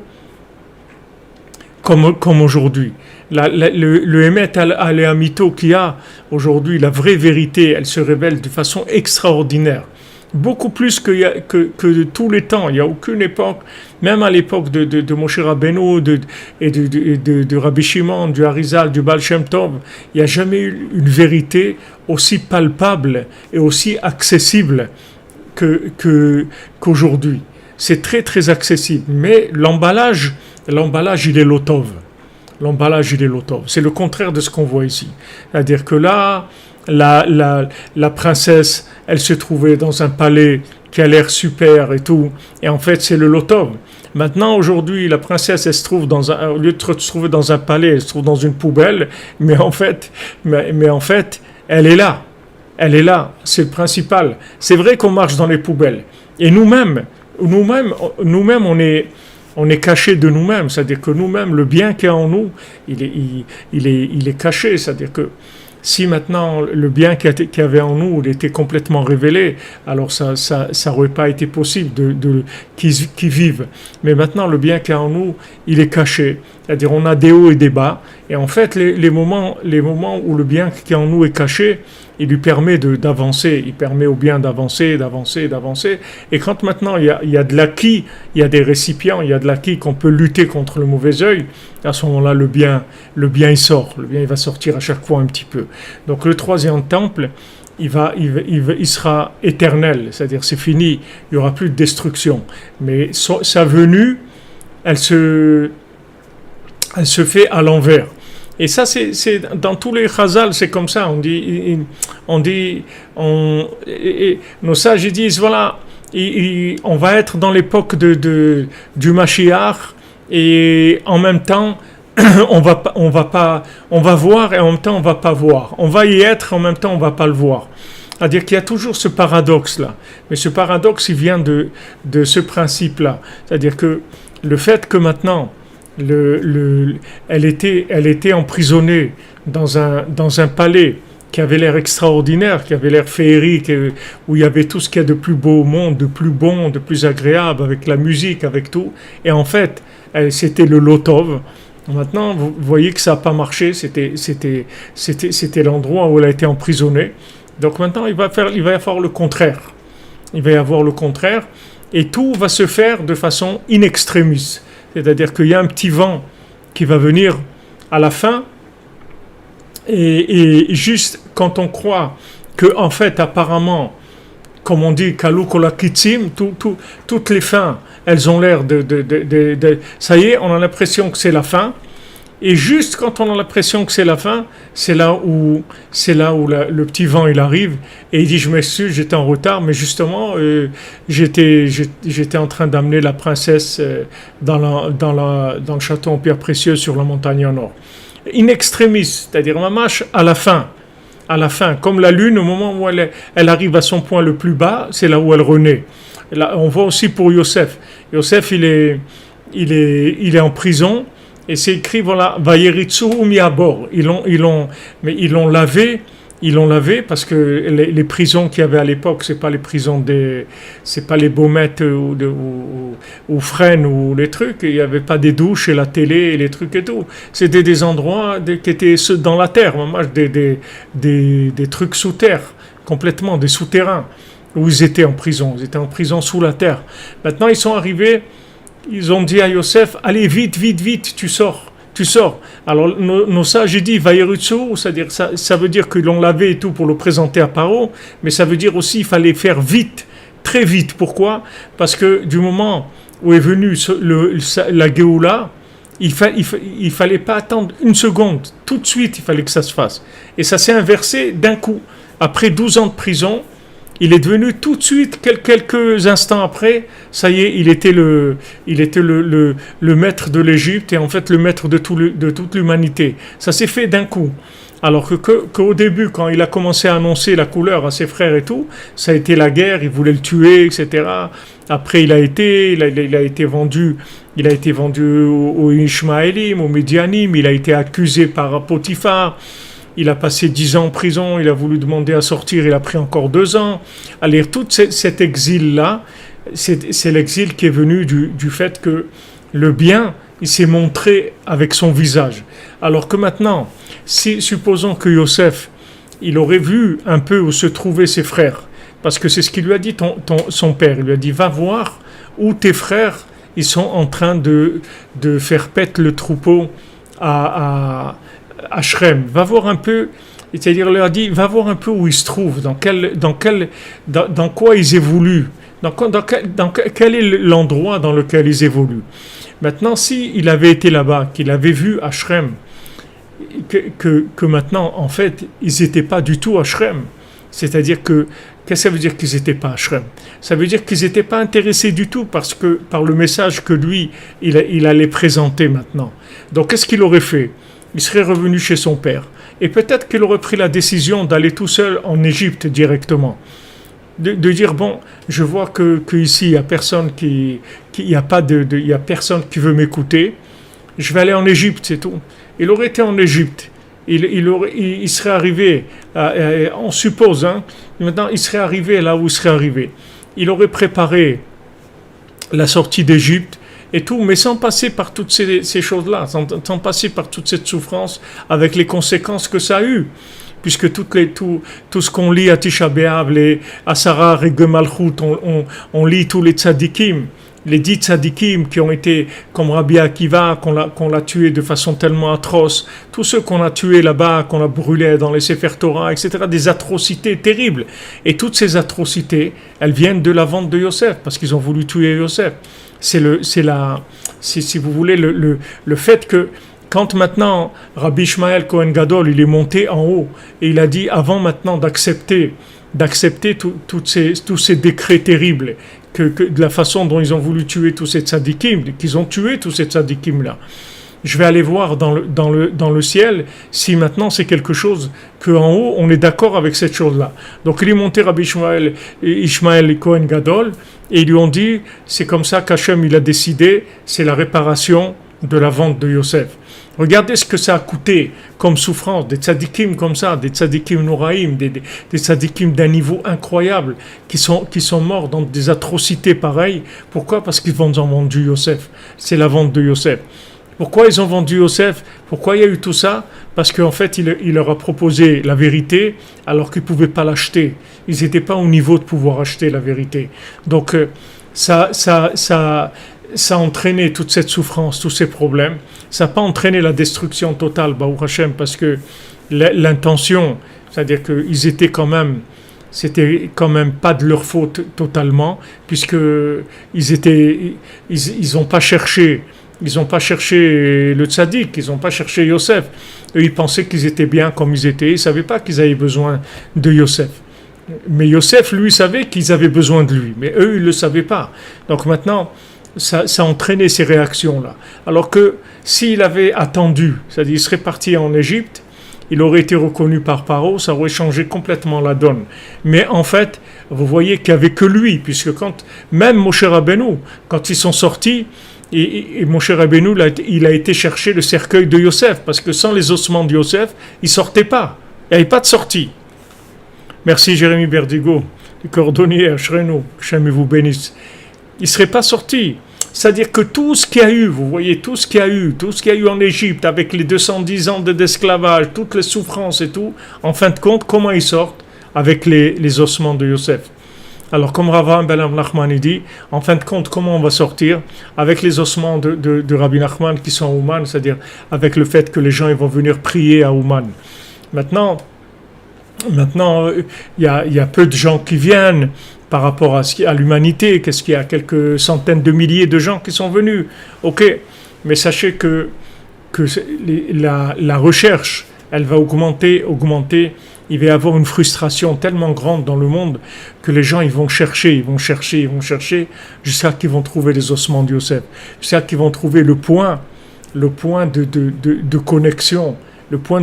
[SPEAKER 1] comme aujourd'hui. Le Emet le Hamito qu'il y a aujourd'hui, la vraie vérité, elle se révèle de façon extraordinaire. Beaucoup plus que de tous les temps. Il n'y a aucune époque, même à l'époque de Moshe Rabbeinu et de Rabbi Shimon, du Harizal, du Baal Shem Tov, il n'y a jamais eu une vérité aussi palpable et aussi accessible qu'aujourd'hui. C'est très très accessible. Mais l'emballage il est lotov. L'emballage il est lotov. C'est le contraire de ce qu'on voit ici. C'est-à-dire que là, la princesse, elle se trouvait dans un palais qui a l'air super et tout, et en fait c'est le lotov. Maintenant aujourd'hui la princesse elle se trouve au lieu de se trouver dans un palais, elle se trouve dans une poubelle, mais en fait elle est là, c'est le principal. C'est vrai qu'on marche dans les poubelles, et nous-mêmes on est caché de nous-mêmes, c'est-à-dire que nous-mêmes le bien qui est en nous, il est caché, c'est-à-dire que si maintenant le bien qu'il y avait en nous, il était complètement révélé, alors ça n'aurait pas été possible qu'ils vivent. Mais maintenant, le bien qu'il y a en nous, il est caché. C'est-à-dire, on a des hauts et des bas. Et en fait, les moments où le bien qui est en nous est caché, il lui permet d'avancer. Il permet au bien d'avancer. Et quand maintenant, il y a de l'acquis, il y a des récipients, il y a de l'acquis qu'on peut lutter contre le mauvais œil, à ce moment-là, le bien il sort. Le bien, il va sortir à chaque fois un petit peu. Donc, le troisième temple, il sera éternel. C'est-à-dire, c'est fini. Il n'y aura plus de destruction. Mais sa venue, elle se fait à l'envers. Et ça, c'est dans tous les chazal, c'est comme ça. Nos sages ils disent voilà, on va être dans l'époque du Mashiach, et en même temps, on va voir, et en même temps on va pas voir. On va y être, en même temps on va pas le voir. C'est-à-dire qu'il y a toujours ce paradoxe-là. Mais ce paradoxe, il vient de ce principe-là. C'est-à-dire que le fait que maintenant elle était emprisonnée dans un palais qui avait l'air extraordinaire, qui avait l'air féerique, où il y avait tout ce qu'il y a de plus beau au monde, de plus bon, de plus agréable, avec la musique, avec tout. Et en fait, c'était le Lotov. Maintenant, vous voyez que ça n'a pas marché, c'était l'endroit où elle a été emprisonnée. Donc maintenant, il va y avoir le contraire. Il va y avoir le contraire, et tout va se faire de façon in extremis. C'est-à-dire qu'il y a un petit vent qui va venir à la fin, et juste quand on croit que, en fait, apparemment, comme on dit, Kalu Kolakitsim, toutes les fins, elles ont l'air ça y est, on a l'impression que c'est la fin. Et juste quand on a l'impression que c'est la fin, c'est là où le petit vent il arrive et il dit je m'excuse, j'étais en retard, mais justement j'étais en train d'amener la princesse dans le château en pierre précieuse sur la montagne en or. In extremis, c'est-à-dire mamash à la fin, comme la lune au moment où elle arrive à son point le plus bas, c'est là où elle renaît. Là, on voit aussi pour Yosef. Yosef il est en prison. Et c'est écrit, voilà, Vayeritsu miabor. Ils l'ont lavé parce que les prisons qu'il y avait à l'époque, c'est pas les prisons c'est pas les baumettes ou Fresnes ou les trucs. Il y avait pas des douches et la télé et les trucs et tout. C'était des endroits qui étaient dans la terre, des trucs sous terre, complètement, des souterrains où ils étaient en prison. Ils étaient en prison sous la terre. Maintenant, ils sont arrivés. Ils ont dit à Yosef, allez vite, tu sors. Alors nos sages disent, Vayerutsu, c'est-à-dire ça veut dire qu'ils l'ont lavé et tout pour le présenter à Paro, mais ça veut dire aussi qu'il fallait faire vite, très vite. Pourquoi ? Parce que du moment où est venue la Géoula, il fallait pas attendre une seconde. Tout de suite, il fallait que ça se fasse. Et ça s'est inversé d'un coup. Après 12 ans de prison, il est devenu tout de suite, quelques instants après, ça y est, il était le maître de l'Égypte et en fait le maître de toute l'humanité. Ça s'est fait d'un coup. Alors qu'au début, quand il a commencé à annoncer la couleur à ses frères et tout, ça a été la guerre, il voulait le tuer, etc. Après, il a été vendu aux Ishmaélim, aux Médianim, il a été accusé par Potiphar. Il a passé 10 ans en prison, il a voulu demander à sortir, il a pris encore 2 ans. Alors, tout cet exil-là, c'est l'exil qui est venu du fait que le bien, il s'est montré avec son visage. Alors que maintenant, supposons que Yosef, il aurait vu un peu où se trouvaient ses frères, parce que c'est ce qu'il lui a dit son père. Il lui a dit, va voir où tes frères, ils sont en train de faire paître le troupeau à Shrem, va voir un peu, c'est-à-dire il leur a dit, va voir un peu où ils se trouvent, dans quoi ils évoluent, quel est l'endroit dans lequel ils évoluent. Maintenant, si il avait été là-bas, qu'il avait vu à Shrem, que maintenant, en fait, ils n'étaient pas du tout à Shrem, c'est-à-dire qu'est-ce que ça veut dire qu'ils n'étaient pas à Shrem ? Ça veut dire qu'ils n'étaient pas intéressés du tout par le message que lui, il allait présenter maintenant. Donc, qu'est-ce qu'il aurait fait ? Il serait revenu chez son père. Et peut-être qu'il aurait pris la décision d'aller tout seul en Égypte directement. De dire, bon, je vois que ici, il n'y a personne il y a personne qui veut m'écouter. Je vais aller en Égypte, c'est tout. Il aurait été en Égypte. Il serait arrivé, on suppose, maintenant, il serait arrivé là où il serait arrivé. Il aurait préparé la sortie d'Égypte, et tout, mais sans passer par toutes ces choses-là, sans passer par toute cette souffrance, avec les conséquences que ça a eu. Puisque tout ce qu'on lit à Tisha B'Av, les Asara Regem Malchut, on lit tous les tzadikim, les 10 tzadikim qui ont été comme Rabbi Akiva, qu'on l'a tué de façon tellement atroce, tous ceux qu'on a tués là-bas, qu'on a brûlés dans les Sefer Torah, etc., des atrocités terribles. Et toutes ces atrocités, elles viennent de la vente de Yosef, parce qu'ils ont voulu tuer Yosef. Si vous voulez, le fait que quand maintenant Rabbi Ishmael Cohen Gadol il est monté en haut et il a dit avant maintenant d'accepter tous ces décrets terribles que de la façon dont ils ont voulu tuer tous ces tzadikim, qu'ils ont tué tous ces tzadikim là. Je vais aller voir dans le ciel si maintenant c'est quelque chose qu'en haut on est d'accord avec cette chose-là. Donc il est monté Rabbi Ishmael Cohen Gadol et ils lui ont dit c'est comme ça qu'Hachem il a décidé, c'est la réparation de la vente de Yosef. Regardez ce que ça a coûté comme souffrance, des tzadikim comme ça, des tzadikim nouraïm, des tzadikim d'un niveau incroyable, qui sont morts dans des atrocités pareilles. Pourquoi? Parce qu'ils ont vendu Yosef. C'est la vente de Yosef. Pourquoi ils ont vendu Yosef? Pourquoi il y a eu tout ça? Parce qu'en fait, il leur a proposé la vérité alors qu'ils ne pouvaient pas l'acheter. Ils n'étaient pas au niveau de pouvoir acheter la vérité. Donc, ça a entraîné toute cette souffrance, tous ces problèmes. Ça n'a pas entraîné la destruction totale, Baruch Hashem, parce que l'intention, c'est-à-dire qu'ils étaient quand même, c'était quand même pas de leur faute totalement, puisque ils n'ont pas cherché. Ils n'ont pas cherché le tzaddik, ils n'ont pas cherché Yosef. Eux, ils pensaient qu'ils étaient bien comme ils étaient. Ils ne savaient pas qu'ils avaient besoin de Yosef. Mais Yosef, lui, savait qu'ils avaient besoin de lui. Mais eux, ils ne le savaient pas. Donc maintenant, ça a entraîné ces réactions-là. Alors que s'il avait attendu, c'est-à-dire il serait parti en Égypte, il aurait été reconnu par Paro, ça aurait changé complètement la donne. Mais en fait, vous voyez qu'il n'y avait que lui, puisque même Moshe Rabbeinu, quand ils sont sortis, et Moshe Rabbeinu, il a été chercher le cercueil de Yosef, parce que sans les ossements de Yosef, il ne sortait pas. Il n'y avait pas de sortie. Merci Jérémy Berdigo, le cordonnier à Shreno, que Hachem vous bénisse. Il ne serait pas sorti. C'est-à-dire que tout ce qu'il y a eu, vous voyez, tout ce qu'il y a eu en Égypte, avec les 210 ans d'esclavage, toutes les souffrances et tout, en fin de compte, comment ils sortent? Avec les ossements de Yosef. Alors, comme Rav Ben Nachman dit, en fin de compte, comment on va sortir? Avec les ossements de Rabbi Nachman qui sont à Ouman, c'est-à-dire avec le fait que les gens ils vont venir prier à Ouman. Maintenant, il y a peu de gens qui viennent par rapport à l'humanité. Qu'est-ce qu'il y a? Quelques centaines de milliers de gens qui sont venus. Ok, mais sachez que la recherche, elle va augmenter. Il va y avoir une frustration tellement grande dans le monde que les gens ils vont chercher jusqu'à qu'ils vont trouver les ossements de Yosef, jusqu'à qu'ils vont trouver le point de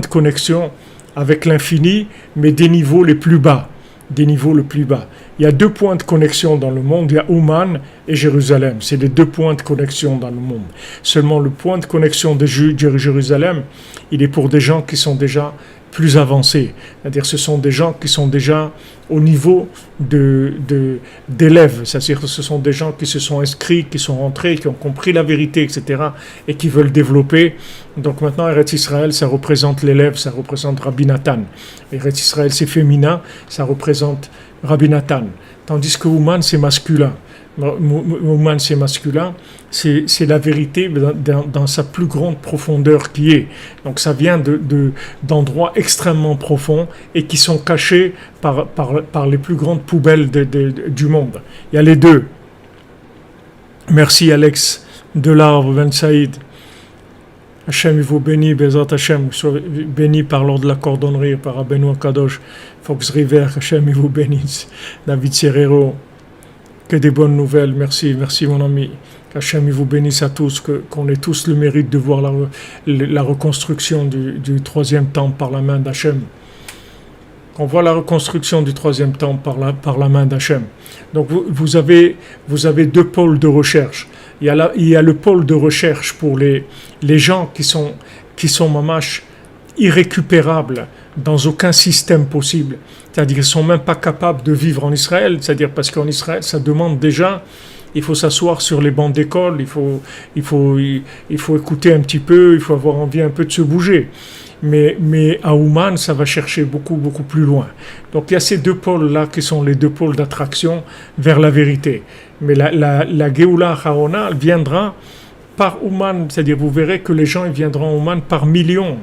[SPEAKER 1] connexion, avec l'infini, mais des niveaux les plus bas. Il y a 2 points de connexion dans le monde, il y a Ouman et Jérusalem. C'est les 2 points de connexion dans le monde. Seulement le point de connexion de Jérusalem, il est pour des gens qui sont déjà plus avancés. C'est-à-dire ce sont des gens qui sont déjà au niveau d'élèves. C'est-à-dire que ce sont des gens qui se sont inscrits, qui sont rentrés, qui ont compris la vérité, etc. et qui veulent développer. Donc maintenant, Eretz Israël, ça représente l'élève, ça représente Rabbi Nathan. Eretz Israël, c'est féminin, ça représente Rabbi Nathan. Tandis que Ouman, c'est masculin. Ouman, c'est masculin, c'est la vérité dans sa plus grande profondeur qui est. Donc ça vient d'endroits extrêmement profonds et qui sont cachés par les plus grandes poubelles du monde. Il y a les 2. Merci Alex Delarve, Ben Saïd. Hachem vous bénit, Bezat Hachem, béni par l'ordre de la cordonnerie, par Abeno Kadosh, Fox River, Hachem vous bénisse, David Serrero. Que des bonnes nouvelles, merci mon ami. Qu'Hachem vous bénisse à tous, qu'on ait tous le mérite de voir la reconstruction du 3e temple par la main d'Hachem. Qu'on voit la reconstruction du 3e temple par la main d'Hachem. Donc vous avez 2 pôles de recherche. Il y a le pôle de recherche pour les gens qui sont mamash irrécupérables dans aucun système possible. C'est-à-dire qu'ils ne sont même pas capables de vivre en Israël. C'est-à-dire parce qu'en Israël, ça demande déjà, il faut s'asseoir sur les bancs d'école, il faut écouter un petit peu, il faut avoir envie un peu de se bouger. Mais à Ouman, ça va chercher beaucoup plus loin. Donc il y a ces 2 pôles-là qui sont les 2 pôles d'attraction vers la vérité. Mais la Géoula Haona viendra par Ouman, c'est-à-dire vous verrez que les gens ils viendront à Ouman par millions,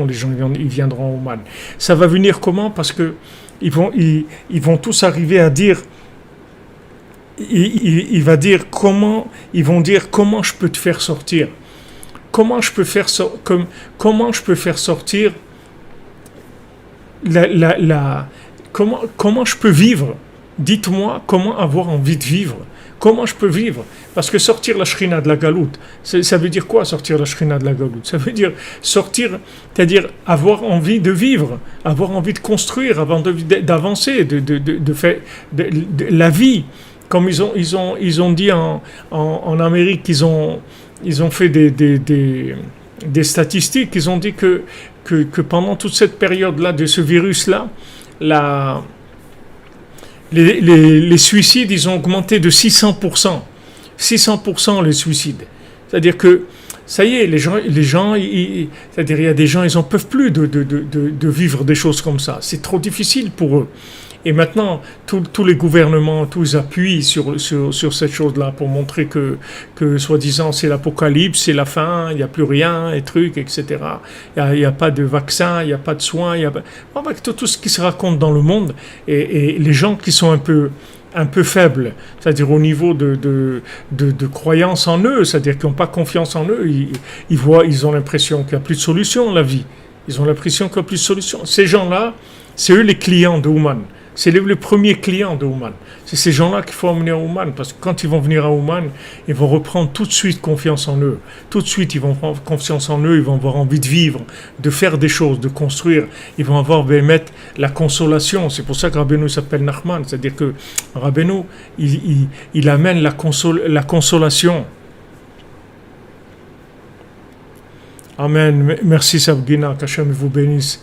[SPEAKER 1] les gens ils viendront à Ouman. Ça va venir comment? Parce que ils vont tous arriver à dire, ils vont dire comment je peux te faire sortir, comment je peux faire sortir comment je peux vivre. Dites-moi comment avoir envie de vivre. Comment je peux vivre? Parce que sortir la Shrina de la Galoute, ça veut dire quoi sortir la Shrina de la Galoute? Ça veut dire sortir, c'est-à-dire avoir envie de vivre, avoir envie de construire, avoir envie d'avancer, de faire la vie. Comme ils ont dit en Amérique, ils ont fait des statistiques. Ils ont dit que pendant toute cette période-là de ce virus-là, les suicides, ils ont augmenté de 600%. 600% les suicides. C'est-à-dire que, ça y est, les gens c'est-à-dire il y a des gens, ils n'en peuvent plus de vivre des choses comme ça. C'est trop difficile pour eux. Et maintenant, tous les gouvernements, tous appuient sur cette chose-là pour montrer que soi-disant, c'est l'apocalypse, c'est la fin, il n'y a plus rien, et trucs, etc. Il n'y a pas de vaccin, il n'y a pas de soins, avec tout ce qui se raconte dans le monde. Et les gens qui sont un peu faibles, c'est-à-dire au niveau de croyance en eux, c'est-à-dire qu'ils n'ont pas confiance en eux, ils ont l'impression qu'il n'y a plus de solution, la vie. Ils ont l'impression qu'il n'y a plus de solution. Ces gens-là, c'est eux les clients de Ouman. C'est les premiers clients de Ouman. C'est ces gens-là qu'il faut emmener à Ouman, parce que quand ils vont venir à Ouman, ils vont reprendre tout de suite confiance en eux. Tout de suite, ils vont prendre confiance en eux, ils vont avoir envie de vivre, de faire des choses, de construire. Ils vont avoir mettre la consolation. C'est pour ça que Rabbeinu s'appelle Nachman. C'est-à-dire que Rabbeinu, il amène la consolation. Amen. Merci Sabgina, qu'Hachem vous bénisse.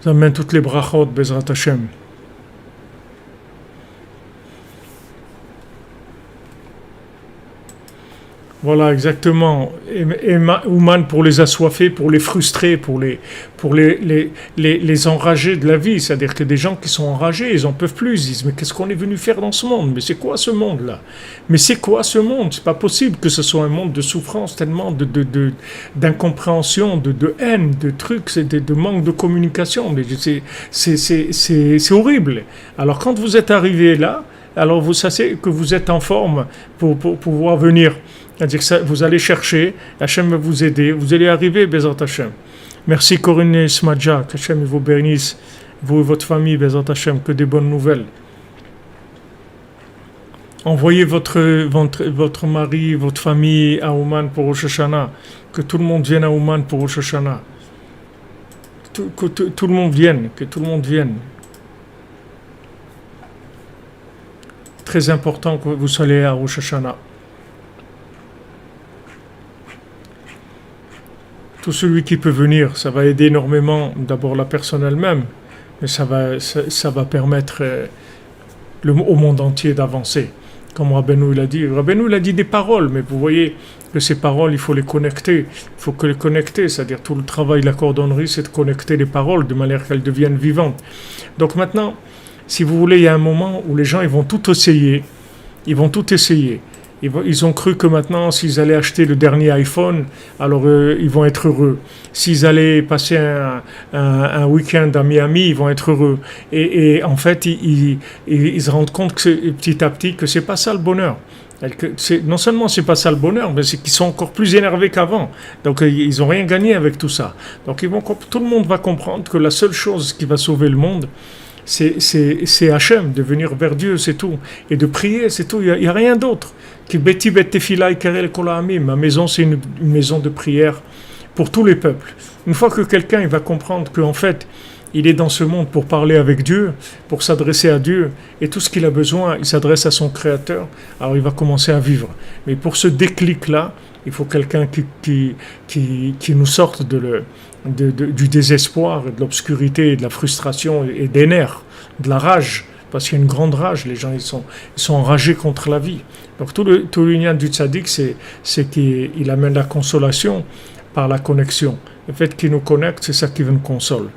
[SPEAKER 1] Ça amène toutes les brachot, Bezrat Hashem. Voilà, exactement. Et Ouman pour les assoiffés, pour les frustrés, pour les enragés de la vie. C'est-à-dire que des gens qui sont enragés, ils n'en peuvent plus. Ils disent, mais qu'est-ce qu'on est venu faire dans ce monde? Mais c'est quoi ce monde-là? Mais c'est quoi ce monde? C'est pas possible que ce soit un monde de souffrance, tellement d'incompréhension, de haine, de trucs, de manque de communication. Mais c'est horrible. Alors quand vous êtes arrivé là, alors vous savez que vous êtes en forme pour pouvoir venir. C'est-à-dire que vous allez chercher, Hachem va vous aider, vous allez arriver, Bezat Hachem. Merci Corinne Smadja, qu'Hachem vous bénisse, vous et votre famille, Bezat Hachem, que des bonnes nouvelles. Envoyez votre mari, votre famille à Ouman pour Rosh Hashanah, que tout le monde vienne à Ouman pour Rosh Hashanah. Que tout le monde vienne, que tout le monde vienne. Très important que vous soyez à Rosh Hashanah. Tout celui qui peut venir, ça va aider énormément d'abord la personne elle-même, mais ça va permettre au monde entier d'avancer. Comme Rabbeinu l'a dit. Rabbeinu l'a dit des paroles, mais vous voyez que ces paroles, il faut les connecter. Il faut que les connecter, c'est-à-dire tout le travail de la cordonnerie, c'est de connecter les paroles de manière qu'elles deviennent vivantes. Donc maintenant, si vous voulez, il y a un moment où les gens ils vont tout essayer. Ils vont tout essayer. Ils ont cru que maintenant, s'ils allaient acheter le dernier iPhone, alors ils vont être heureux. S'ils allaient passer un week-end à Miami, ils vont être heureux. Et en fait, ils se rendent compte que petit à petit que c'est pas ça le bonheur. Non seulement c'est pas ça le bonheur, mais c'est qu'ils sont encore plus énervés qu'avant. Donc ils n'ont rien gagné avec tout ça. Donc tout le monde va comprendre que la seule chose qui va sauver le monde, c'est Hachem, de venir vers Dieu, c'est tout. Et de prier, c'est tout. Il n'y a rien d'autre. Ma maison, c'est une maison de prière pour tous les peuples. Une fois que quelqu'un il va comprendre qu'en fait, il est dans ce monde pour parler avec Dieu, pour s'adresser à Dieu, et tout ce qu'il a besoin, il s'adresse à son Créateur, alors il va commencer à vivre. Mais pour ce déclic-là, il faut quelqu'un qui nous sorte du désespoir, de l'obscurité, de la frustration et des nerfs, de la rage. Parce qu'il y a une grande rage, les gens ils sont enragés contre la vie. Donc tout l'union du tzaddik, c'est qu'il amène la consolation par la connexion. Le fait qu'il nous connecte, c'est ça qui nous console.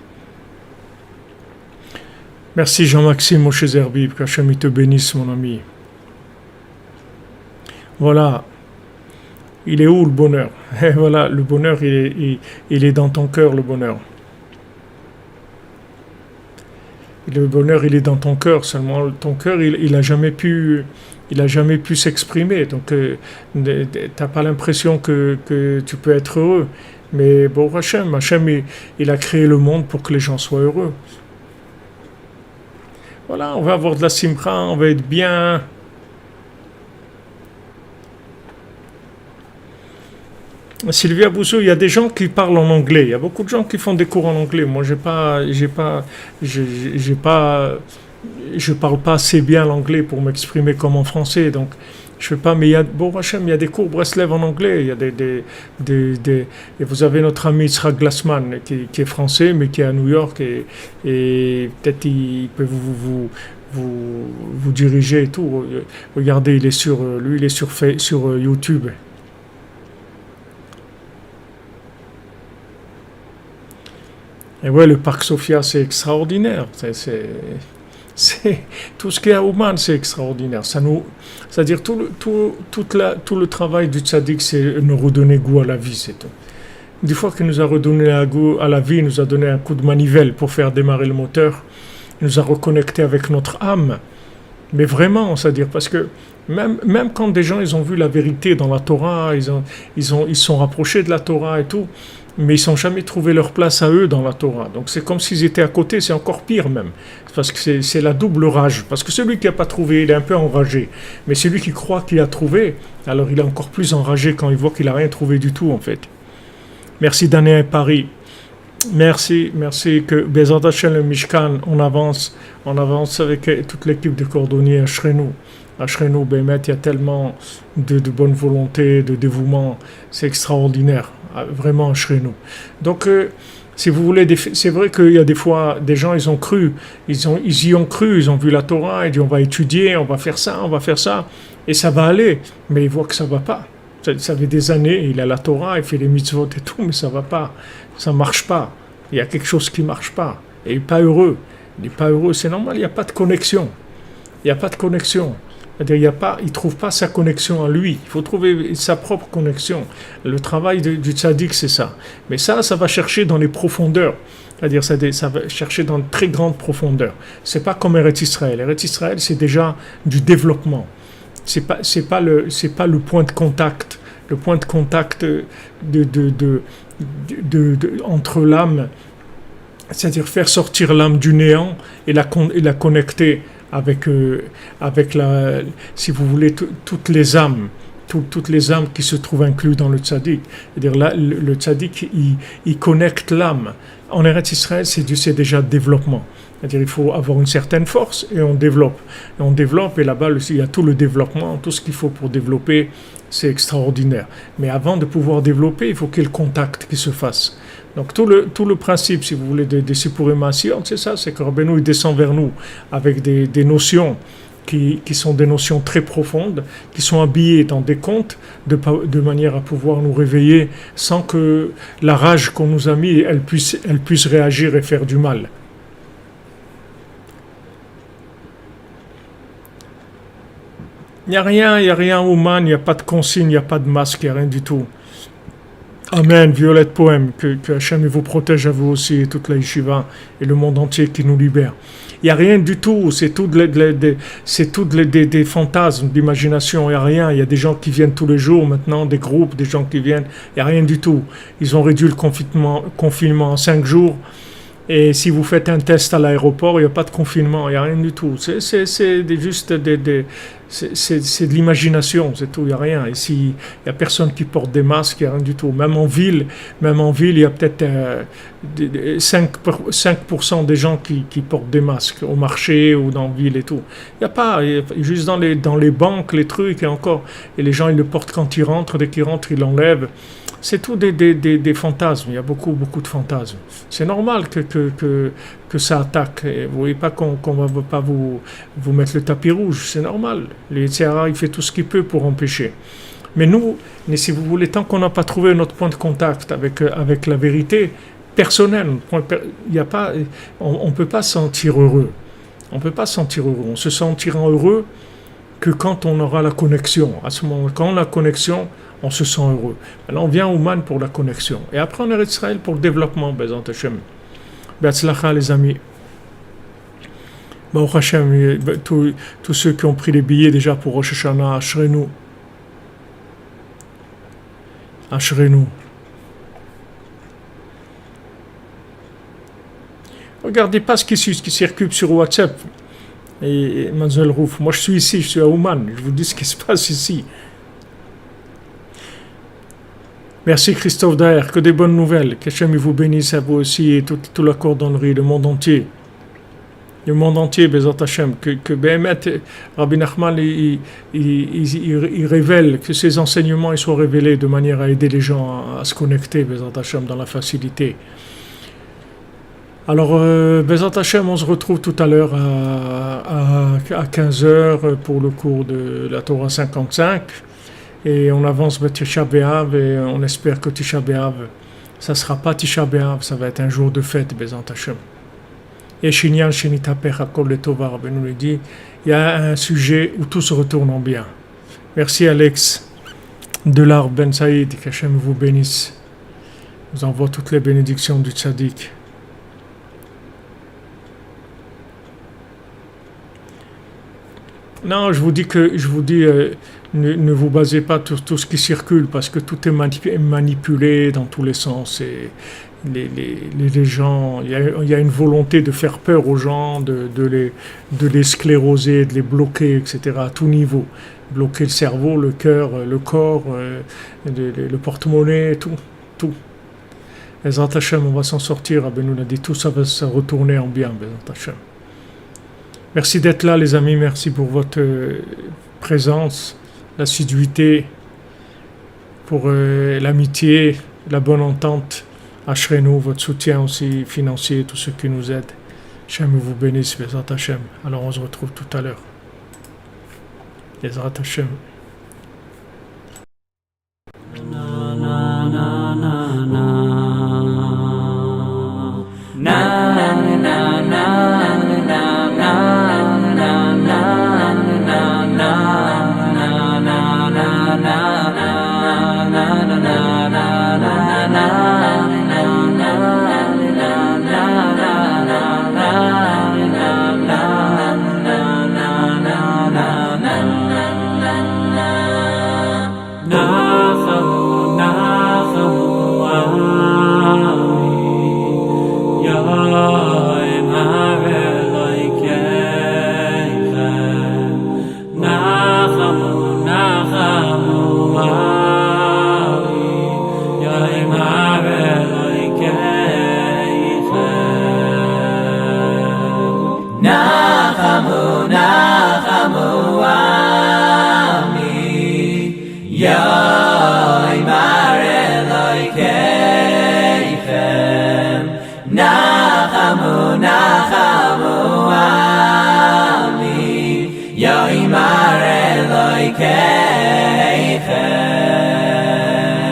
[SPEAKER 1] Merci Jean-Maxime Moshe Zerbib, qu'Hachem te bénisse mon ami. Voilà. Il est où le bonheur? Et voilà, le bonheur, il est dans ton cœur, le bonheur. Le bonheur, il est dans ton cœur. Seulement, ton cœur, il a jamais pu s'exprimer. Donc, t'as pas l'impression que tu peux être heureux. Mais bon, Hachem, il a créé le monde pour que les gens soient heureux. Voilà, on va avoir de la simcha, on va être bien. Sylvia Boussou, il y a des gens qui parlent en anglais. Il y a beaucoup de gens qui font des cours en anglais. Moi, je parle pas assez bien l'anglais pour m'exprimer comme en français. Donc, Je fais pas, mais il y a, bon, Hachem, il y a des cours Breslev en anglais. Il y a et vous avez notre ami Yitzhak Glassman qui est français, mais qui est à New York et peut-être il peut vous diriger et tout. Regardez, lui, il est sur YouTube. Et ouais, le parc Sofia, c'est extraordinaire. C'est tout ce qui est à Ouman, c'est extraordinaire. C'est-à-dire tout le travail du tzaddik, c'est nous redonner goût à la vie, c'est tout. Une fois qu'il nous a redonné un goût à la vie, il nous a donné un coup de manivelle pour faire démarrer le moteur, il nous a reconnecté avec notre âme. Mais vraiment, c'est-à-dire parce que même quand des gens ils ont vu la vérité dans la Torah, ils sont rapprochés de la Torah et tout, mais ils n'ont jamais trouvé leur place à eux dans la Torah. Donc c'est comme s'ils étaient à côté, c'est encore pire même. Parce que c'est la double rage. Parce que celui qui n'a pas trouvé, il est un peu enragé. Mais celui qui croit qu'il a trouvé, alors il est encore plus enragé quand il voit qu'il n'a rien trouvé du tout en fait. Merci d'année à Paris. Merci que Bezat Hashem le Mishkan, on avance avec toute l'équipe de cordonniers à Shrenou. À Shrenou, Bémet, il y a tellement de bonne volonté, de dévouement, c'est extraordinaire, vraiment à Shrenou. Donc, si vous voulez, c'est vrai qu'il y a des fois, des gens, ils ont cru, ils y ont cru, ils ont vu la Torah, ils disent on va étudier, on va faire ça, et ça va aller, mais ils voient que ça va pas. Ça fait des années, il a la Torah, il fait les mitzvot et tout, mais ça va pas, ça marche pas. Il y a quelque chose qui marche pas, et il n'est pas heureux. Il n'est pas heureux, c'est normal, il n'y a pas de connexion. Il n'y a pas de connexion. C'est-à-dire, il ne trouve pas sa connexion à lui. Il faut trouver sa propre connexion. Le travail du tzaddik, c'est ça. Mais ça va chercher dans les profondeurs. C'est-à-dire, ça va chercher dans de très grandes profondeurs. Ce n'est pas comme Eretz Israël. Eretz Israël, c'est déjà du développement. C'est pas le point de contact. Le point de contact entre l'âme, c'est-à-dire faire sortir l'âme du néant et la connecter avec si vous voulez, toutes les âmes qui se trouvent incluses dans le tzaddik. C'est-à-dire là, le tzaddik, il connecte l'âme. En Eretz Israël, c'est déjà développement. C'est-à-dire il faut avoir une certaine force et on développe. Et là-bas, il y a tout le développement, tout ce qu'il faut pour développer, c'est extraordinaire. Mais avant de pouvoir développer, il faut qu'il y ait le contact qui se fasse. Donc tout le principe, si vous voulez, des Sipurim Maasiyot, c'est ça, c'est que Rabbeinu il descend vers nous avec des notions qui sont des notions très profondes, qui sont habillées dans des contes, de manière à pouvoir nous réveiller sans que la rage qu'on nous a mis, elle puisse réagir et faire du mal. Il n'y a rien humain, il n'y a pas de consigne, il n'y a pas de masque, il n'y a rien du tout. Amen, Violette Poème, que Hachem vous protège à vous aussi, et toute la yeshiva, et le monde entier qui nous libère. Il n'y a rien du tout, c'est toutes des fantasmes d'imagination, il n'y a rien. Il y a des gens qui viennent tous les jours maintenant, des groupes, des gens qui viennent, il n'y a rien du tout. Ils ont réduit le confinement en 5 jours. Et si vous faites un test à l'aéroport, il n'y a pas de confinement, il n'y a rien du tout. C'est juste c'est de l'imagination, c'est tout, il n'y a rien. Ici, il n'y a personne qui porte des masques, il n'y a rien du tout. Même en ville, il y a peut-être 5% des gens qui portent des masques au marché ou dans la ville et tout. Il n'y a pas, juste dans les banques, les trucs, et les gens, ils le portent quand ils rentrent, dès qu'ils rentrent, ils l'enlèvent. C'est tout des fantasmes, il y a beaucoup de fantasmes. C'est normal que ça attaque. Et vous voyez pas qu'on ne va pas vous mettre le tapis rouge, c'est normal. Le Yitzhara, il fait tout ce qu'il peut pour empêcher. Mais si vous voulez, tant qu'on n'a pas trouvé notre point de contact avec la vérité personnelle, on ne peut pas se sentir heureux. On se sentira heureux que quand on aura la connexion. À ce moment, quand on a la connexion, on se sent heureux. Alors on vient au Man pour la connexion. Et après on est Israël pour le développement, Bezat Hashem. Be'atzlacha les amis. Baruch Hashem, tous ceux qui ont pris les billets déjà pour Rosh Hashanah, Ashrenu. Regardez pas ce qui circule sur WhatsApp. Et Mademoiselle Rouf, moi je suis ici, je suis à Ouman. Je vous dis ce qui se passe ici. Merci Christophe Daher, que des bonnes nouvelles. Qu'Hachem vous bénisse à vous aussi et toute la cordonnerie, le monde entier. du monde entier, Bezat Hashem, que Behemet, Rabbi Nachman, il révèle, que ses enseignements ils soient révélés de manière à aider les gens à se connecter, Bezat Hashem, dans la facilité. Alors, Bezat Hashem, on se retrouve tout à l'heure à 15h pour le cours de la Torah 55, et on avance vers Tisha B'Av, et on espère que Tisha B'Av, ça sera pas Tisha B'Av, ça va être un jour de fête, Bezat Hashem. Et Shinyan Shinitaper Hakol Letova, Rabbi nous le dit, il y a un sujet où tout se retourne en bien. Merci Alex Delard Ben Saïd, qu'Hachem vous bénisse. Je vous envoie toutes les bénédictions du Tzaddik. Non, je vous dis, ne vous basez pas sur tout ce qui circule, parce que tout est manipulé dans tous les sens. Et les gens, il y a une volonté de faire peur aux gens, de les scléroser, de les bloquer, etc. à tout niveau. Bloquer le cerveau, le cœur, le corps, le porte-monnaie, tout. Bezat Hashem, on va s'en sortir. Rabbi nous l'a dit, tout ça va se retourner en bien, Bezat Hashem. Merci d'être là, les amis. Merci pour votre présence, l'assiduité, pour l'amitié, la bonne entente. Ashrenu, votre soutien aussi financier, tous ceux qui nous aident. Hashem vous bénisse, Bezat Hashem. Alors on se retrouve tout à l'heure. Bezat Hashem.
[SPEAKER 2] Nachamu ami, Yoimar Eloike.